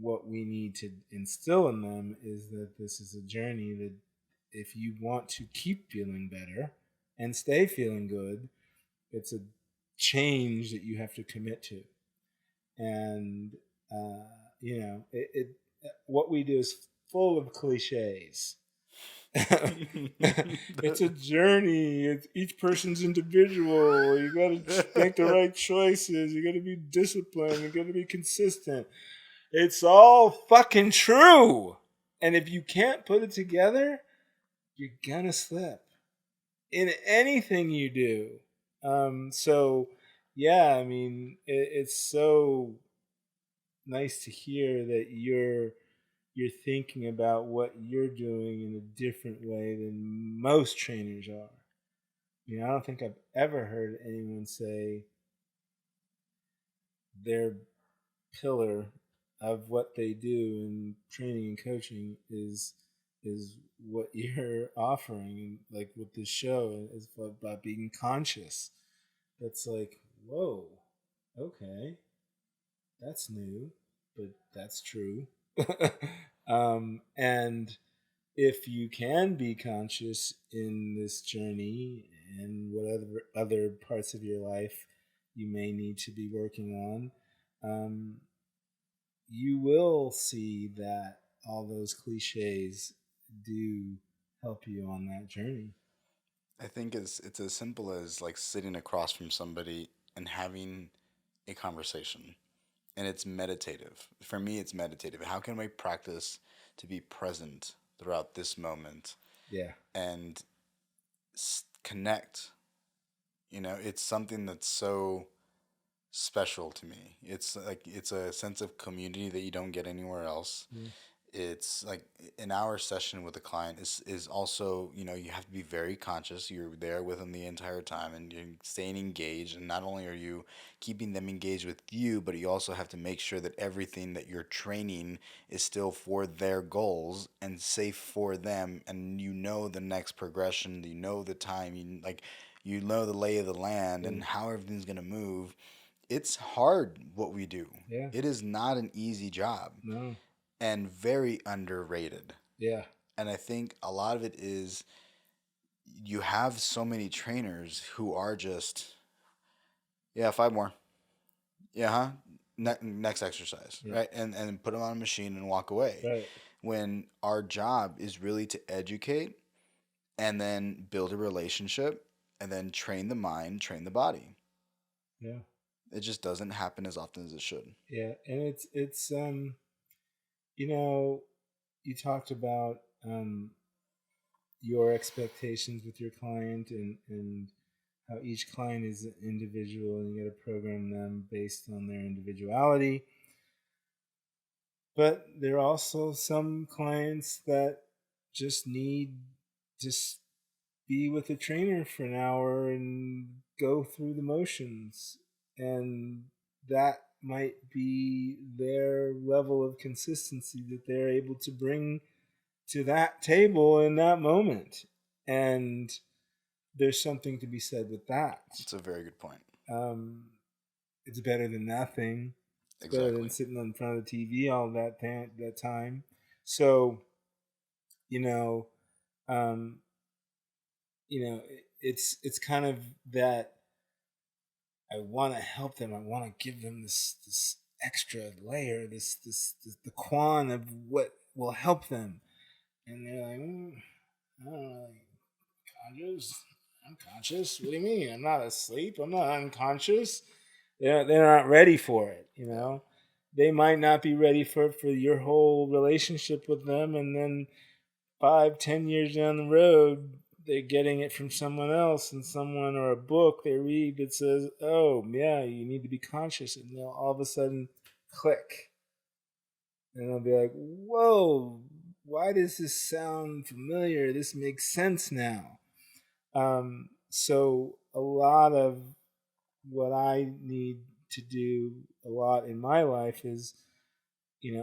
what we need to instill in them is that this is a journey that if you want to keep feeling better and stay feeling good, it's a change that you have to commit to. And it what we do is full of cliches. It's a journey. Each person's individual. You got to make the right choices. You got to be disciplined. You got to be consistent. It's all fucking true. And if you can't put it together, you're gonna slip in anything you do. So yeah, I mean, it's so nice to hear that you're thinking about what you're doing in a different way than most trainers are. I don't think I've ever heard anyone say their pillar of what they do in training and coaching is what you're offering, and like with this show is about being conscious. That's like, whoa, okay, that's new, but that's true. And if you can be conscious in this journey and whatever other parts of your life you may need to be working on, you will see that all those cliches do help you on that journey. I think it's as simple as like sitting across from somebody and having a conversation. And it's meditative. For me, it's meditative. How can I practice to be present throughout this moment Yeah. and connect? It's something that's so special to me. It's like it's a sense of community that you don't get anywhere else. Yeah. It's like an hour session with a client is also, you have to be very conscious. You're there with them the entire time and you're staying engaged. And not only are you keeping them engaged with you, but you also have to make sure that everything that you're training is still for their goals and safe for them. And the next progression, the time, the lay of the land and how everything's going to move. It's hard what we do. Yeah. It is not an easy job No. and very underrated. Yeah. And I think a lot of it is you have so many trainers who are just, yeah, 5 more. Yeah, huh? Next exercise, Yeah. right? And put them on a machine and walk away. Right. When our job is really to educate and then build a relationship and then train the mind, train the body. Yeah. It just doesn't happen as often as it should. Yeah, and it's you know, you talked about your expectations with your client and how each client is an individual and you got to program them based on their individuality. But there are also some clients that just need just be with a trainer for an hour and go through the motions. And that might be their level of consistency that they're able to bring to that table in that moment. And there's something to be said with that. It's a very good point. It's better than nothing. It's better than sitting in front of the TV all that time. So, you know, it's kind of that I want to help them. I want to give them this extra layer, this the quan of what will help them, and they're like, I don't know, conscious. I'm conscious. What do you mean? I'm not asleep. I'm not unconscious. They're not ready for it. They might not be ready for your whole relationship with them, and then 5-10 years down the road, they're getting it from someone else and someone or a book they read that says, oh, yeah, you need to be conscious. And they'll all of a sudden click. And they'll be like, whoa, why does this sound familiar? This makes sense now. So a lot of what I need to do a lot in my life is,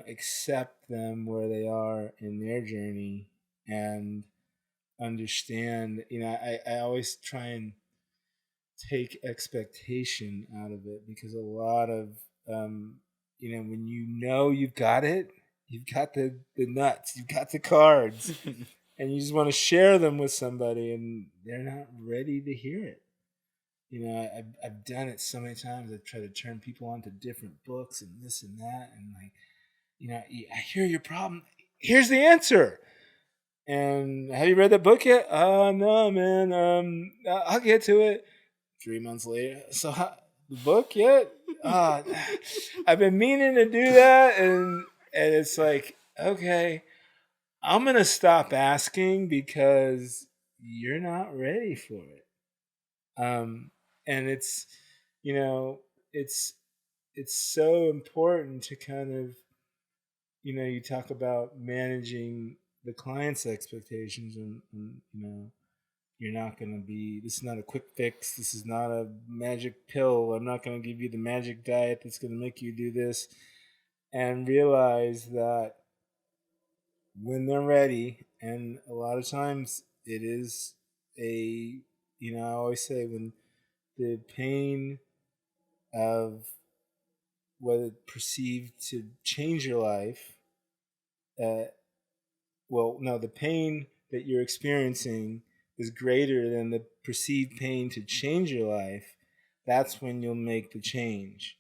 accept them where they are in their journey and understand. I always try and take expectation out of it, because a lot of when you've got it, you've got the nuts, you've got the cards, and you just want to share them with somebody, and they're not ready to hear it. I've done it so many times. I've tried to turn people on to different books and this and that, and I hear your problem. Here's the answer. And have you read that book yet? No, man. I'll get to it. 3 months later. So the book yet? I've been meaning to do that, and it's like, okay, I'm gonna stop asking because you're not ready for it. And it's it's so important to kind of you talk about managing the client's expectations, and you're not going to be, this is not a quick fix, this is not a magic pill, I'm not going to give you the magic diet that's going to make you do this, and realize that when they're ready, and a lot of times it is I always say, when the pain of what it perceived to change your life, the pain that you're experiencing is greater than the perceived pain to change your life, that's when you'll make the change.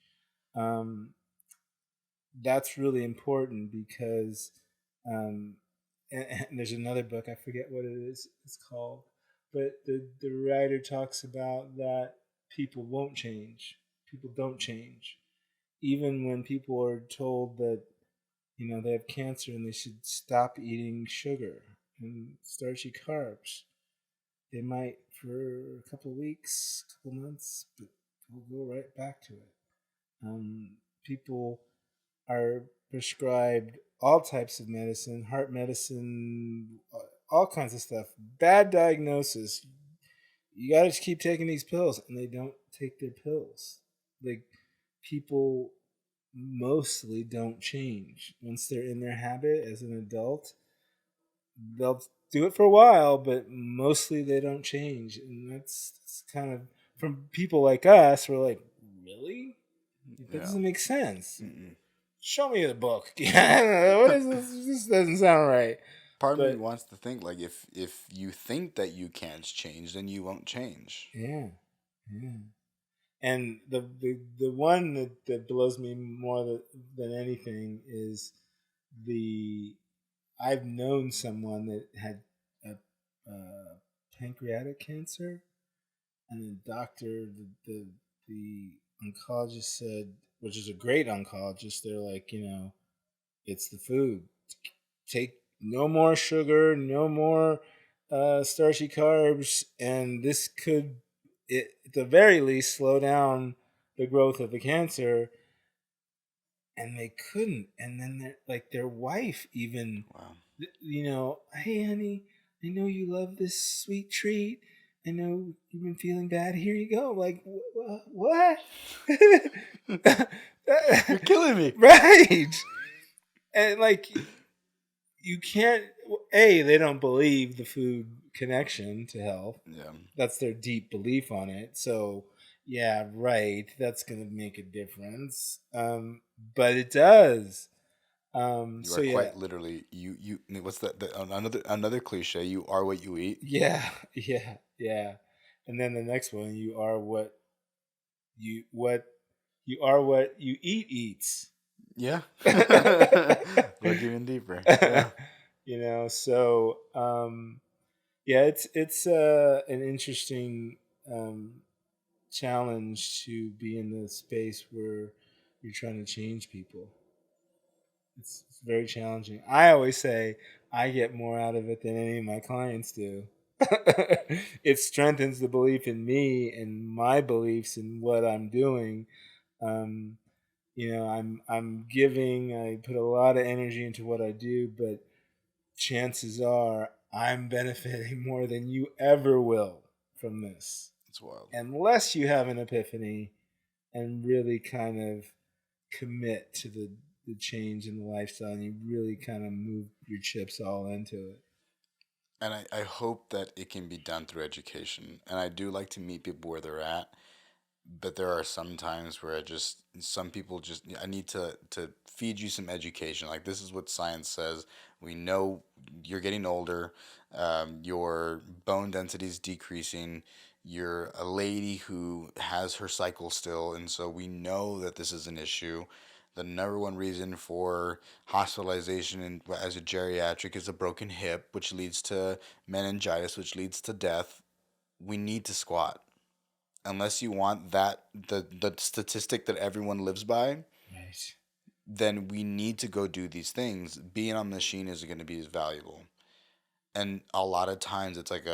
That's really important, because and there's another book, I forget what it is, it's called, but the writer talks about that people won't change. People don't change. Even when people are told that they have cancer and they should stop eating sugar and starchy carbs, they might for a couple of weeks, couple months, but we'll go right back to it. People are prescribed all types of medicine, heart medicine, all kinds of stuff. Bad diagnosis. You got to just keep taking these pills, and they don't take their pills. Like, people mostly don't change once they're in their habit as an adult. They'll do it for a while, but mostly they don't change, and that's kind of, from people like us, we're like, really? That doesn't make sense. Mm-mm. Show me the book. What is this? This doesn't sound right. Part of me wants to think, like, if you think that you can't change, then you won't change. Yeah. And the one that blows me more than anything is I've known someone that had a pancreatic cancer, and the doctor, the oncologist said, which is a great oncologist, they're like, it's the food. Take no more sugar, no more starchy carbs, and this could, at the very least, slow down the growth of the cancer. And they couldn't. And then their wife even, hey honey, I know you love this sweet treat. I know you've been feeling bad. Here you go. Like, what? You're killing me. Right. And you can't, they don't believe the food connection to health. Yeah. That's their deep belief on it. So, yeah, right. That's going to make a difference. But it does. You are quite literally you. What's that? Another cliche. You are what you eat. Yeah. And then the next one, you are what you eat eats. Yeah. Look even deeper. Yeah. So it's an interesting challenge to be in the space where you're trying to change people. It's very challenging. I always say I get more out of it than any of my clients do. It strengthens the belief in me and my beliefs in what I'm doing. Um, I'm giving. I put a lot of energy into what I do, but chances are I'm benefiting more than you ever will from this. It's wild. Unless you have an epiphany and really kind of commit to the change in the lifestyle and you really kind of move your chips all into it. And I hope that it can be done through education. And I do like to meet people where they're at. But there are some times where some people just, I need to feed you some education. Like, this is what science says. We know you're getting older. Your bone density is decreasing. You're a lady who has her cycle still. And so we know that this is an issue. The number one reason for hospitalization as a geriatric is a broken hip, which leads to meningitis, which leads to death. We need to squat. Unless you want the statistic that everyone lives by, Right. then we need to go do these things. Being on the machine isn't going to be as valuable. And a lot of times it's like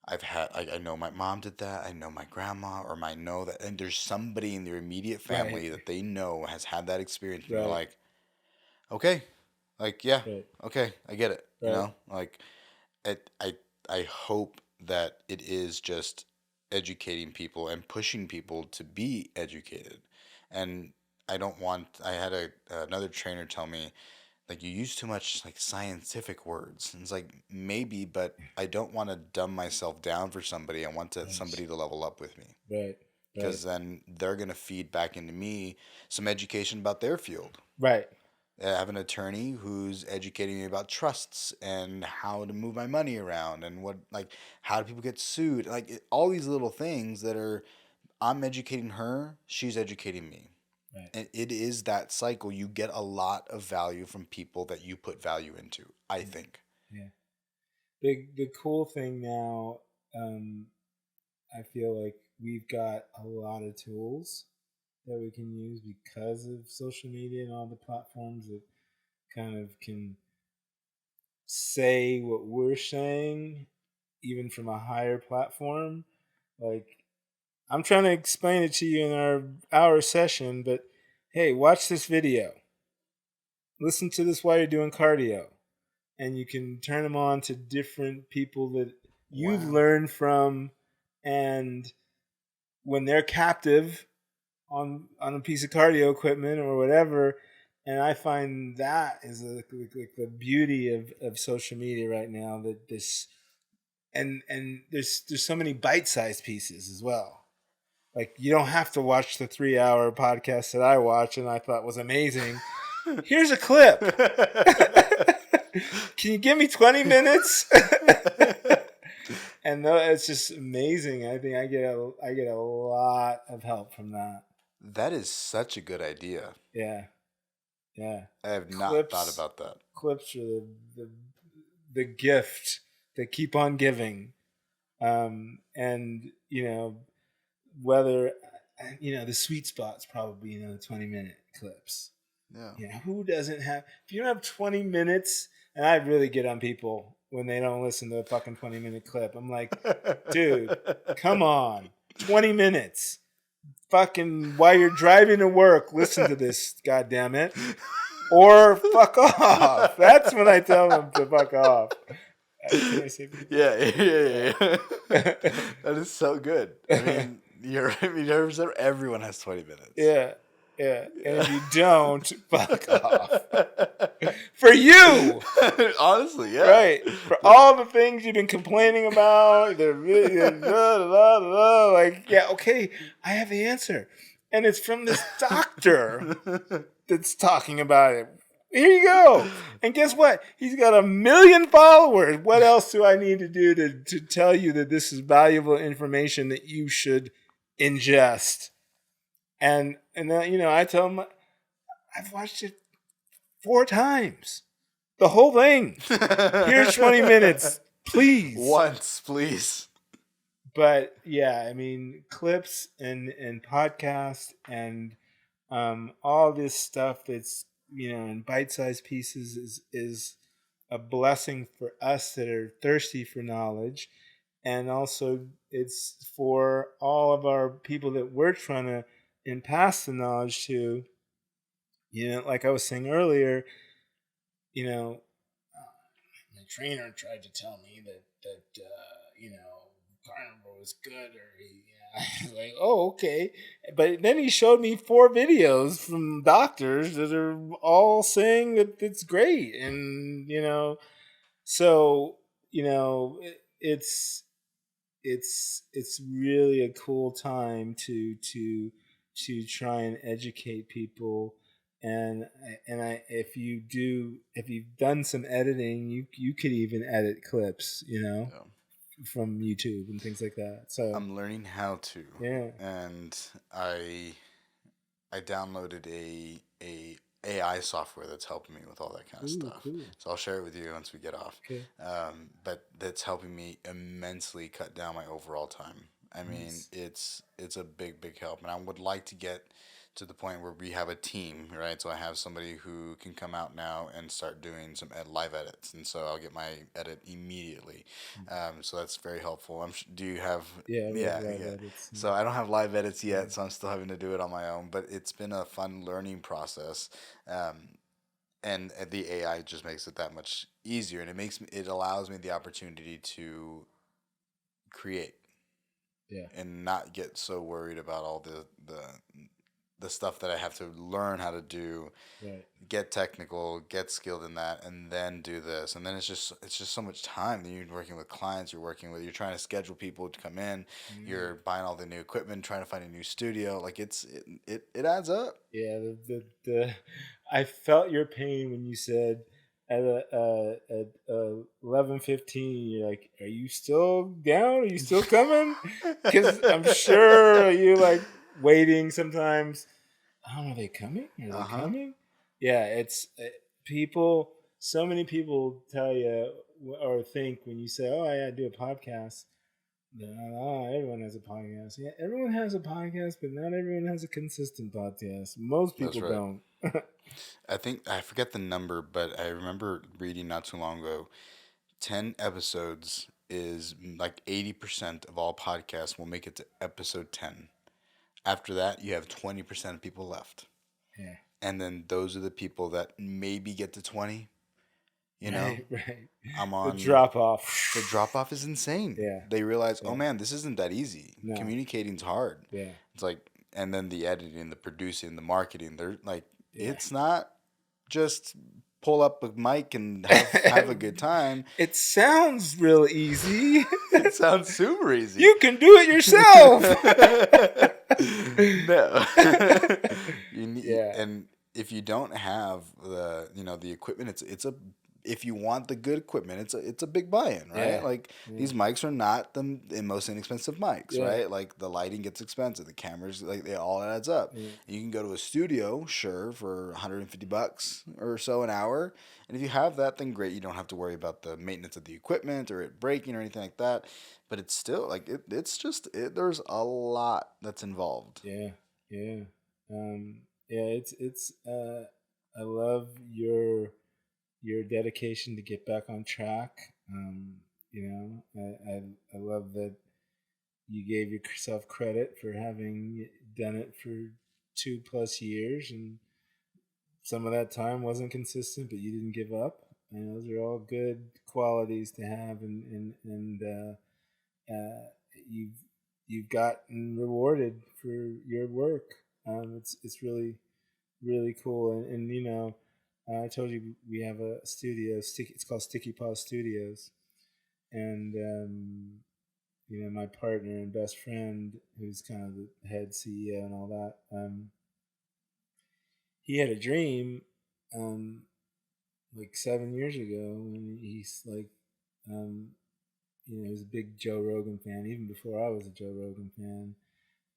I know my mom did that. I know my grandma, or I know that, and there's somebody in their immediate family that they know has had that experience. And they're like, okay, yeah, okay, I get it. Like, I hope that it is just educating people and pushing people to be educated. And I had another trainer tell me, like, you use too much like scientific words. And it's like, maybe, but I don't want to dumb myself down for somebody. I want somebody to level up with me. Right. Because then they're going to feed back into me some education about their field. Right. I have an attorney who's educating me about trusts and how to move my money around and how do people get sued, all these little things I'm educating her, she's educating me. Right. And it is that cycle. You get a lot of value from people that you put value into, I think. Yeah. The cool thing now, I feel like we've got a lot of tools that we can use because of social media and all the platforms that kind of can say what we're saying, even from a higher platform. Like, I'm trying to explain it to you in our hour session, but hey, watch this video. Listen to this while you're doing cardio. And you can turn them on to different people that you've learned from. And when they're captive on a piece of cardio equipment or whatever, and I find that is like the beauty of social media right now, that this and there's so many bite-sized pieces as well. Like, you don't have to watch the 3-hour podcast that I watch and I thought was amazing. Here's a clip. Can you give me 20 minutes? And it's just amazing. I think I get a lot of help from that. That is such a good idea. Yeah. I have not thought about that. Clips are the gift that keep on giving. And whether the sweet spot's probably 20-minute clips. Yeah. Who doesn't have? If you don't have 20 minutes, and I really get on people when they don't listen to a fucking 20-minute clip. I'm like, dude, come on, 20 minutes. Fucking while you're driving to work, listen to this, goddammit. Or fuck off. That's when I tell them to fuck off. Can I say Yeah. That is so good. I mean, you're right. I mean, everyone has 20 minutes. Yeah. And if you don't, fuck off. For you! Honestly, yeah. Right. For all the things you've been complaining about, like, yeah, okay, I have the answer. And it's from this doctor that's talking about it. Here you go. And guess what? He's got 1 million followers. What else do I need to do to tell you that this is valuable information that you should ingest? And then, I tell him, I've watched it 4 times. The whole thing. Here's 20 minutes. Please. Once, please. But yeah, I mean, clips and podcasts and all this stuff that's, in bite-sized pieces is a blessing for us that are thirsty for knowledge. And also it's for all of our people that we're trying to pass the knowledge to. Like I was saying earlier, my trainer tried to tell me that carnivore was good, or I was like, oh, okay. But then he showed me 4 videos from doctors that are all saying that it's great, and so it's really a cool time to try and educate people. And if you've done some editing, you could even edit clips, from YouTube and things like that. So I'm learning how to. Yeah. And I downloaded a AI software that's helping me with all that kind of stuff. Cool. So I'll share it with you once we get off. Okay. But that's helping me immensely cut down my overall time. I mean, it's a big help, and I would like to get to the point where we have a team, right? So I have somebody who can come out now and start doing some live edits, and so I'll get my edit immediately. So that's very helpful. Do you have? Yeah. Edits. So I don't have live edits yet, so I'm still having to do it on my own. But it's been a fun learning process, and the AI just makes it that much easier, and it allows me the opportunity to create, and not get so worried about all the stuff that I have to learn how to do, get technical, get skilled in that, and then do this. And then it's just so much time. Then you're working with clients, you're trying to schedule people to come in, you're buying all the new equipment, trying to find a new studio. Like it adds up. Yeah, I felt your pain when you said at 11:15, you're like, "Are you still down? Are you still coming?" Because I'm sure you like waiting sometimes. Are they coming? Are they coming? Yeah, it's people. So many people tell you or think when you say, "Oh, I do a podcast." No, everyone has a podcast. Yeah, everyone has a podcast, but not everyone has a consistent podcast. Most people don't. I think I forget the number, but I remember reading not too long ago. 10 episodes is like 80% of all podcasts will make it to episode 10. After that, you have 20% of people left. Yeah. And then those are the people that maybe get to 20. Right. I'm on the drop off. The drop off is insane. Yeah. They realize, oh man, this isn't that easy. No. Communicating's hard. Yeah. It's like, and then the editing, the producing, the marketing, they're like, it's not just pull up a mic and have a good time. It sounds real easy. It sounds super easy. You can do it yourself. No. And if you don't have the equipment, it's a if you want the good equipment, it's a big buy-in, right? Yeah. Like Yeah. these mics are not the most inexpensive mics, Yeah. right? Like the lighting gets expensive, the cameras, like it all adds up. Yeah. And you can go to a studio, sure, for $150 or so an hour, and if you have that, then great. You don't have to worry about the maintenance of the equipment or it breaking or anything like that. But it's still like it's just there's a lot that's involved. Yeah. Yeah. Yeah. It's. I love your dedication to get back on track. You know, I love that you gave yourself credit for having done it for 2+ years, and some of that time wasn't consistent, but you didn't give up. And those are all good qualities to have, and you've gotten rewarded for your work. It's really cool, and you know, I told you we have a studio. It's called Sticky Paw Studios, and you know, my partner and best friend, who's kind of the head CEO and all that. He had a dream, um, like 7 years ago, when he's like, um, you know, he was a big Joe Rogan fan, even before I was a Joe Rogan fan.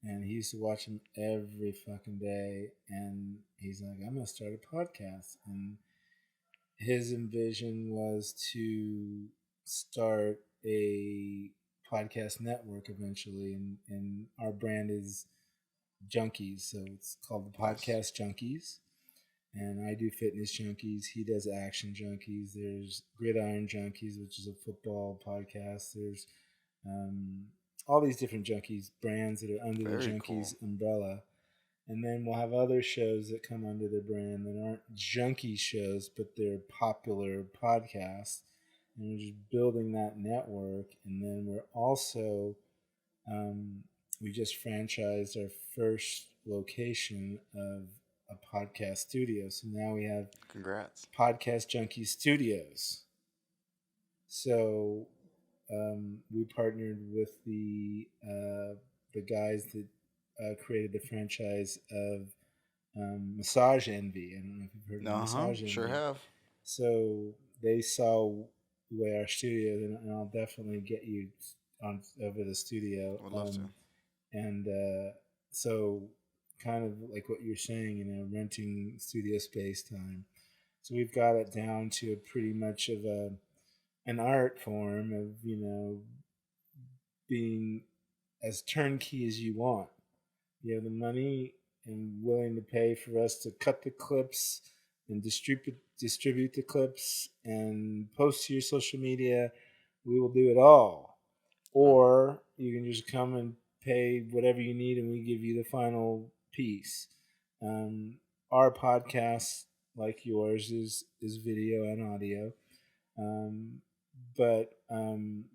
And he used to watch him every fucking day. And he's like, I'm going to start a podcast. And his envision was to start a podcast network eventually. And our brand is Junkeez. So it's called the Nice. Podcast Junkeez. And I do Fitness Junkeez. He does Action Junkeez. There's Gridiron Junkeez, which is a football podcast. There's um, all these different Junkeez brands that are under the Very Junkeez cool. umbrella. And then we'll have other shows that come under the brand that aren't junkie shows, but they're popular podcasts. And we're just building that network. And then we're also, um, we just franchised our first location of a podcast studio. So now we have Congrats. Podcast Junkie Studios. So we partnered with the guys that created the franchise of Massage Envy. I don't know if you've heard of Massage Sure Envy. have. So they saw the way our studio, and I'll definitely get you on over the studio. Would love to. And so, kind of like what you're saying, you know, renting studio space time. So we've got it down to pretty much of an art form of, you know, being as turnkey as you want. You have the money and willing to pay for us to cut the clips and distribute the clips and post to your social media. We will do it all. Or you can just come and pay whatever you need, and we give you the final piece. Our podcast, like yours, is video and audio, um, but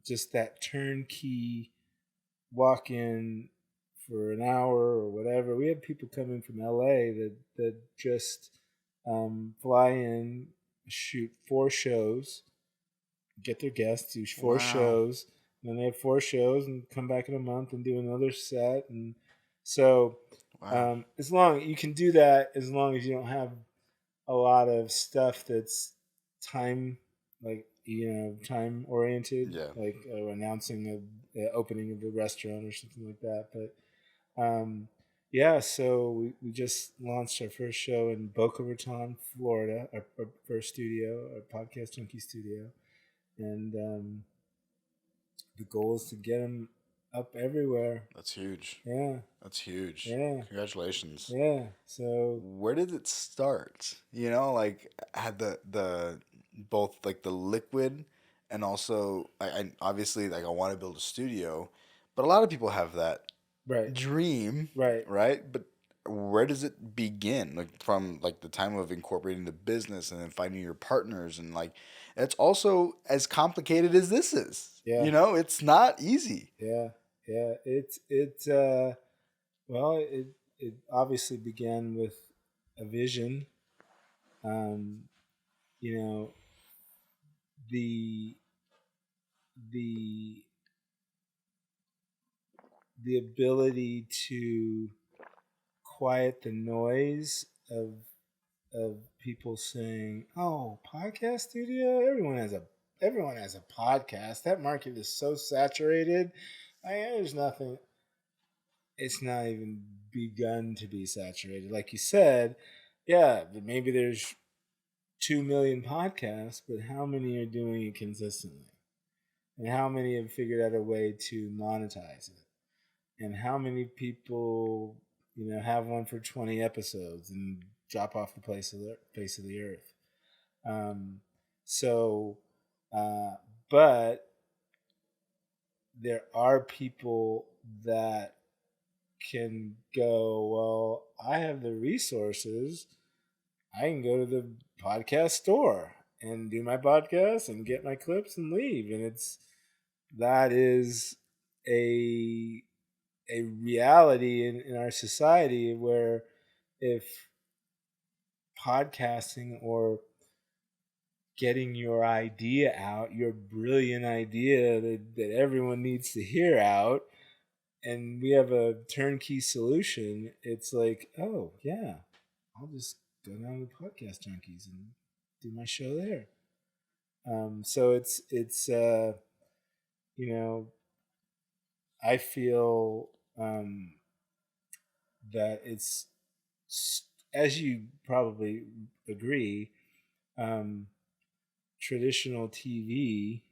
just that turnkey walk in for an hour or whatever. We have people coming from LA that just fly in, shoot 4 shows, get their guests, do 4 shows, and then they have 4 shows and come back in a month and do another set. And so as long you can do that, as long as you don't have a lot of stuff that's time, like, you know, time oriented, Yeah. like announcing the opening of a restaurant or something like that. But yeah, so we just launched our first show in Boca Raton, Florida, our first studio, our Podcast Junkie studio. And the goal is to get them up everywhere. That's huge. Yeah. That's huge. Yeah. Congratulations. Yeah. So where did it start? You know, like had the both like the liquid and also I obviously like I want to build a studio, but a lot of people have that right. dream, Right. right? But where does it begin? Like from like the time of incorporating the business and then finding your partners and like it's also as complicated as this is. Yeah. You know, it's not easy. Yeah. Yeah. Well, it obviously began with a vision. You know, the the the ability to quiet the noise of of people saying, "Oh, podcast studio, everyone has a podcast. That market is so saturated. There's nothing. It's not even begun to be saturated. Like you said, yeah, maybe there's 2 million podcasts, but how many are doing it consistently? And how many have figured out a way to monetize it? And how many people, have one for 20 episodes and drop off the face of the earth? Um, so, but there are people that can go, well, I have the resources. I can go to the podcast store and do my podcast and get my clips and leave. And that is a reality in our society where if podcasting or getting your idea out, your brilliant idea that everyone needs to hear out, and we have a turnkey solution, it's like, oh, yeah, I'll just go down to Podcast Junkeez and do my show there. So it's I feel that it's, as you probably agree, traditional TV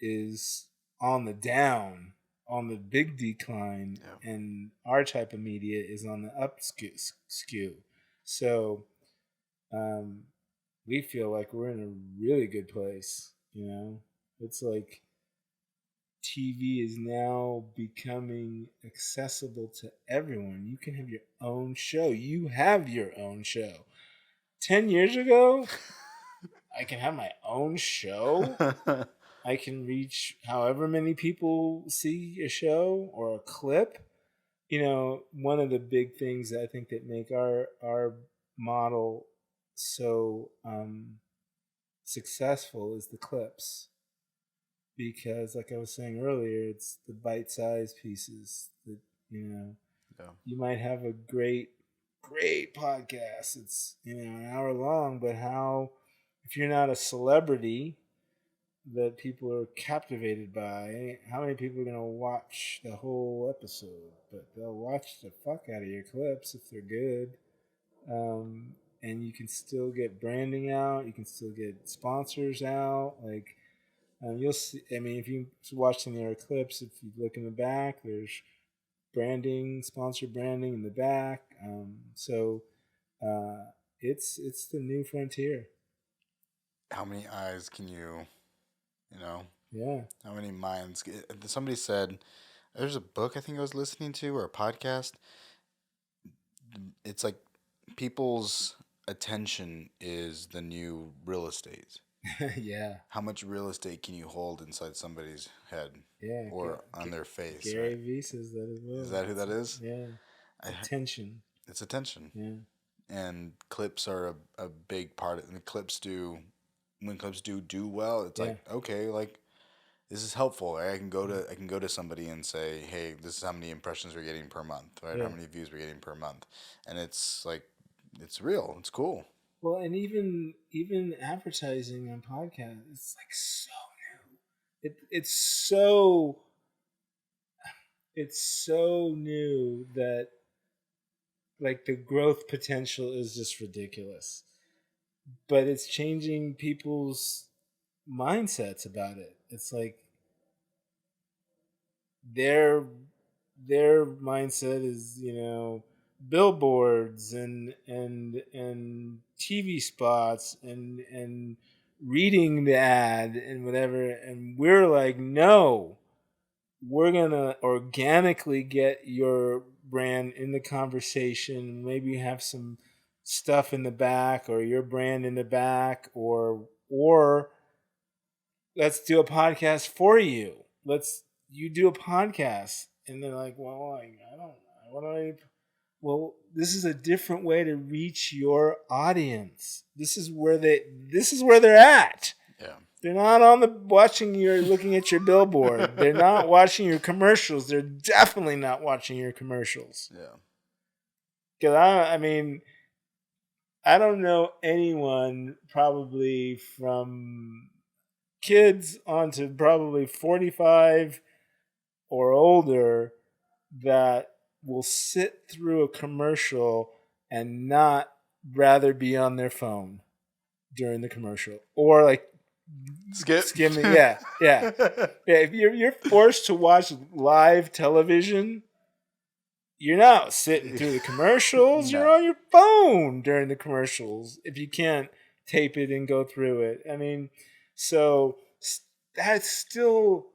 is on the down, on the big decline, and our type of media is on the up skew. So we feel like we're in a really good place. It's like TV is now becoming accessible to everyone. You can have your own show. You have your own show. 10 years ago, I can have my own show. I can reach however many people see a show or a clip. One of the big things that I think that make our model so successful is the clips. Because, like I was saying earlier, it's the bite-sized pieces that you might have a great podcast. It's an hour long, but if you're not a celebrity that people are captivated by, how many people are gonna watch the whole episode? But they'll watch the fuck out of your clips if they're good. And you can still get branding out. You can still get sponsors out. Like. You'll see. I mean, if you watch some of their clips, if you look in the back, there's branding, sponsored branding in the back. So it's the new frontier. How many eyes can you Yeah. How many minds? Somebody said there's a book I think I was listening to or a podcast. It's like people's attention is the new real estate. Yeah. How much real estate can you hold inside somebody's head? Yeah. Or on their face? Gary right? Vee says that as well. Is that who that is? Yeah. Attention. It's attention. Yeah. And clips are a big part of it. And clips do, when clips do well, it's like, okay, like this is helpful. I can go to somebody and say, hey, this is how many impressions we're getting per month, right? How many views we're getting per month. And it's like, it's real. It's cool. Well, and even advertising on podcasts, it's like so new. It's so new that like the growth potential is just ridiculous. But it's changing people's mindsets about it. It's like their mindset is, billboards and TV spots and reading the ad and whatever, and we're like, no, we're gonna organically get your brand in the conversation, maybe have some stuff in the back or your brand in the back, or let's do a podcast for you. You do a podcast. And they're like, well, I don't, what do I, well, this is a different way to reach your audience. This is where they're at. Yeah. They're not looking at your billboard. They're not watching your commercials. They're definitely not watching your commercials. Yeah. Because I don't know anyone, probably from kids on to probably 45 or older, that will sit through a commercial and not rather be on their phone during the commercial, or like skimming. Yeah. If you're forced to watch live television, you're not sitting through the commercials. No. You're on your phone during the commercials if you can't tape it and go through it. I mean, so that's still,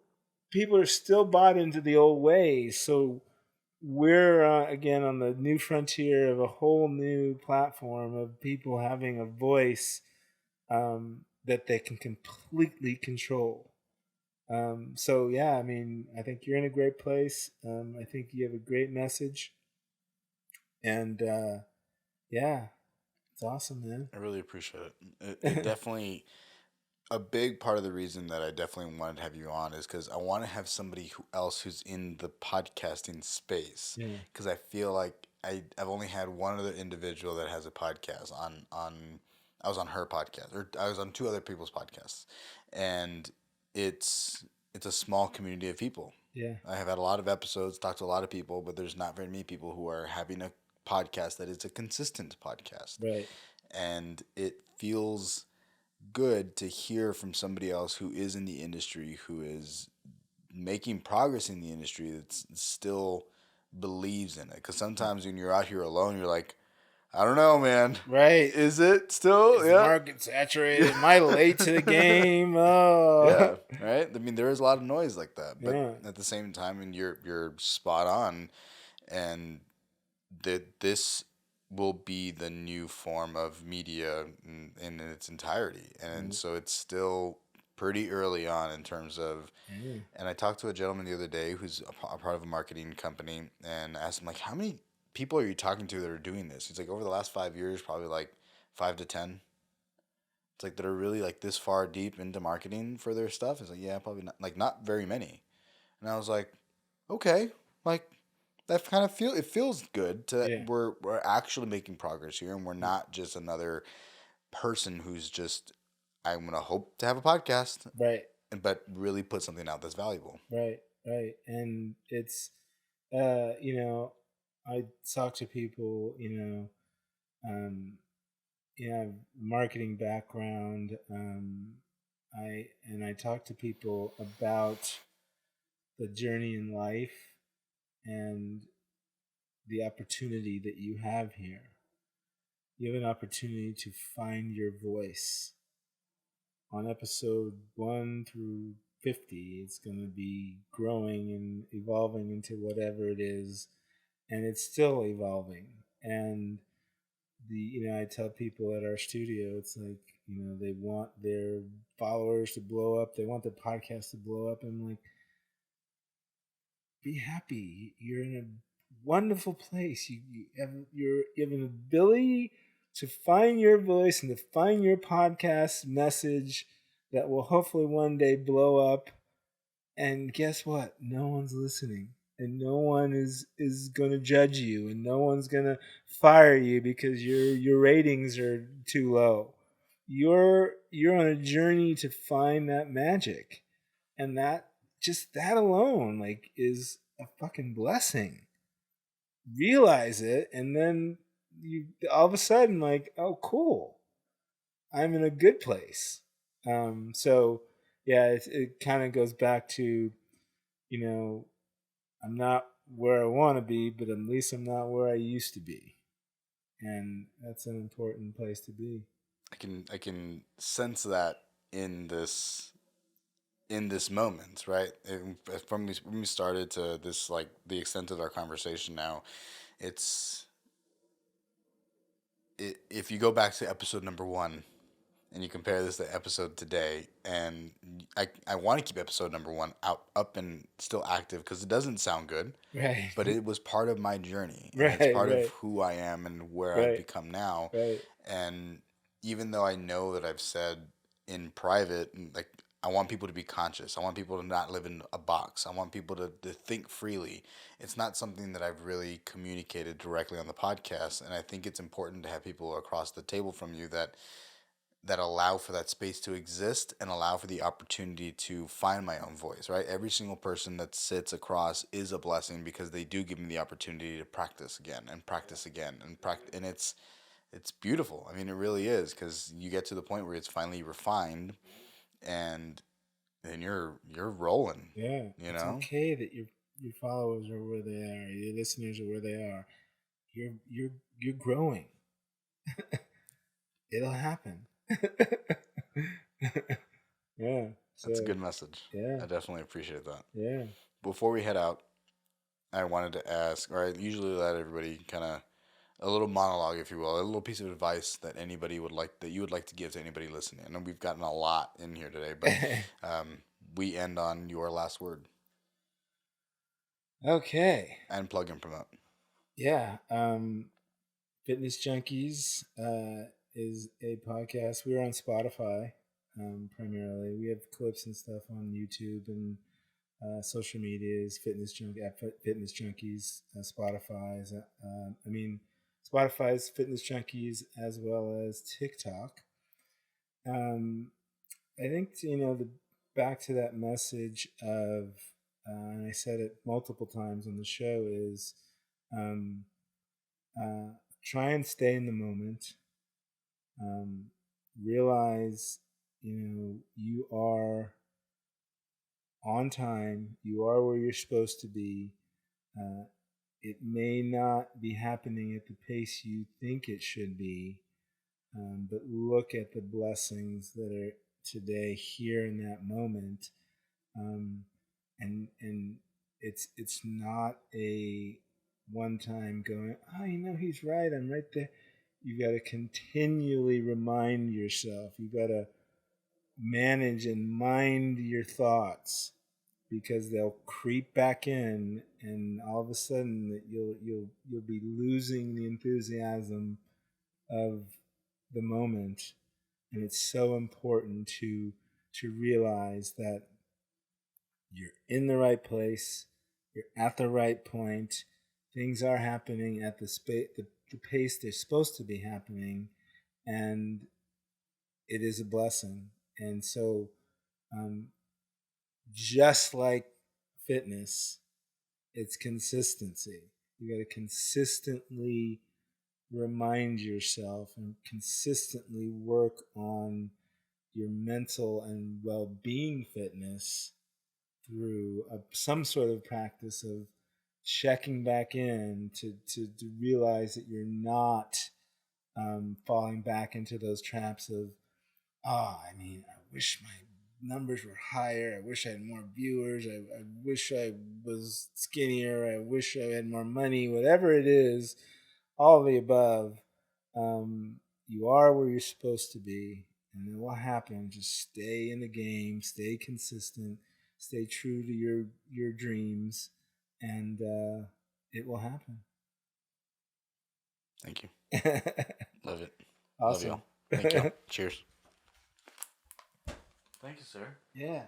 people are still bought into the old ways. So we're again on the new frontier of a whole new platform of people having a voice that they can completely control. So yeah, I mean, I think you're in a great place. I think you have a great message, and yeah, it's awesome, man. I really appreciate it. It definitely, a big part of the reason that I definitely wanted to have you on is because I want to have somebody else who's in the podcasting space. Yeah. Because I feel like I've only had one other individual that has a podcast I was on her podcast, or I was on two other people's podcasts, and it's a small community of people. Yeah. I have had a lot of episodes, talked to a lot of people, but there's not very many people who are having a podcast that is a consistent podcast. Right. And it feels good to hear from somebody else who is in the industry, who is making progress in the industry, that still believes in it. Because sometimes when you're out here alone, you're like, I don't know, man. Right. Is it still? Is the market saturated? Am I late to the game? Oh. Yeah. Right. I mean, there is a lot of noise like that, but at the same time, and you're spot on, and this will be the new form of media in its entirety, and so it's still pretty early on in terms of. And I talked to a gentleman the other day who's a part of a marketing company, and asked him, like, how many people are you talking to that are doing this? He's like, over the last 5 years, probably like 5 to 10. It's like, that are really like this far deep into marketing for their stuff. It's like, yeah, probably not, like, not very many. And I was like, okay, like, that kind of it feels good to we're actually making progress here, and we're not just another person who's just, I'm gonna hope to have a podcast, Right. But really put something out that's valuable. Right. And it's you know, I talk to people, marketing background. I talk to people about the journey in life and the opportunity that you have here. You have an opportunity to find your voice. On episode 1 through 50, it's going to be growing and evolving into whatever it is, and it's still evolving. And I tell people at our studio, it's like, they want their followers to blow up, they want their podcast to blow up. I'm like, be happy. You're in a wonderful place. You have an ability to find your voice and to find your podcast message that will hopefully one day blow up. And guess what? No one's listening, and no one is going to judge you, and no one's going to fire you because your ratings are too low. You're on a journey to find that magic, and that alone, like, is a fucking blessing. Realize it, and then you all of a sudden, like, oh, cool, I'm in a good place. So yeah, it kind of goes back to, I'm not where I want to be, but at least I'm not where I used to be, and that's an important place to be. I can sense that in this moment, right? From when we started to this, like, the extent of our conversation now, if you go back to episode number 1 and you compare this to episode today, and I want to keep episode number 1 up and still active because it doesn't sound good, Right? But it was part of my journey, and Right, it's part right. of who I am and where Right. I've become now. Right. And even though I know that I've said in private, like, I want people to be conscious. I want people to not live in a box. I want people to think freely. It's not something that I've really communicated directly on the podcast, and I think it's important to have people across the table from you that allow for that space to exist and allow for the opportunity to find my own voice, right? Every single person that sits across is a blessing because they do give me the opportunity to practice again and practice again and practice, and it's beautiful. I mean, it really is, because you get to the point where it's finally refined, and then you're rolling, Yeah, you it's know? okay that your followers are where they are, your listeners are where they are. You're growing. It'll happen. Yeah. That's a So good message. yeah, I definitely appreciate that. yeah. Before we head out, I wanted to ask, or I usually let everybody kind of a little monologue, if you will, a little piece of advice that anybody would like, that you would like to give to anybody listening. I know we've gotten a lot in here today, but we end on your last word Okay. and plug and promote. Yeah. Fitness Junkeez is a podcast. We're on Spotify primarily. We have clips and stuff on YouTube and social medias. Fitness Junkeez. Spotify's. Spotify's Fitness Junkeez as well as TikTok. Um, I think back to that message of, and I said it multiple times on the show, is um, uh, try and stay in the moment. Um, Realize, you are on time. You are where you're supposed to be. Uh, it may not be happening at the pace you think it should be, but look at the blessings that are today here in that moment. Um, and it's not a one time going, oh, he's right, I'm right there. You got to continually remind yourself. You got to manage and mind your thoughts, because they'll creep back in, and all of a sudden you'll be losing the enthusiasm of the moment. And it's so important to realize that you're in the right place, you're at the right point, things are happening at the pace they're supposed to be happening, and it is a blessing. And so, um, just like fitness, it's consistency. You got to consistently remind yourself and consistently work on your mental and well-being fitness through some sort of practice of checking back in to realize that you're not falling back into those traps of, I wish my numbers were higher. I wish I had more viewers. I wish I was skinnier. I wish I had more money. Whatever it is, all of the above, um, you are where you're supposed to be. And then what happens? Just stay in the game, stay consistent, stay true to your dreams, and it will happen. Thank you. Love it. Awesome. Love y'all. Thank y'all. Cheers. Thank you, sir. Yeah.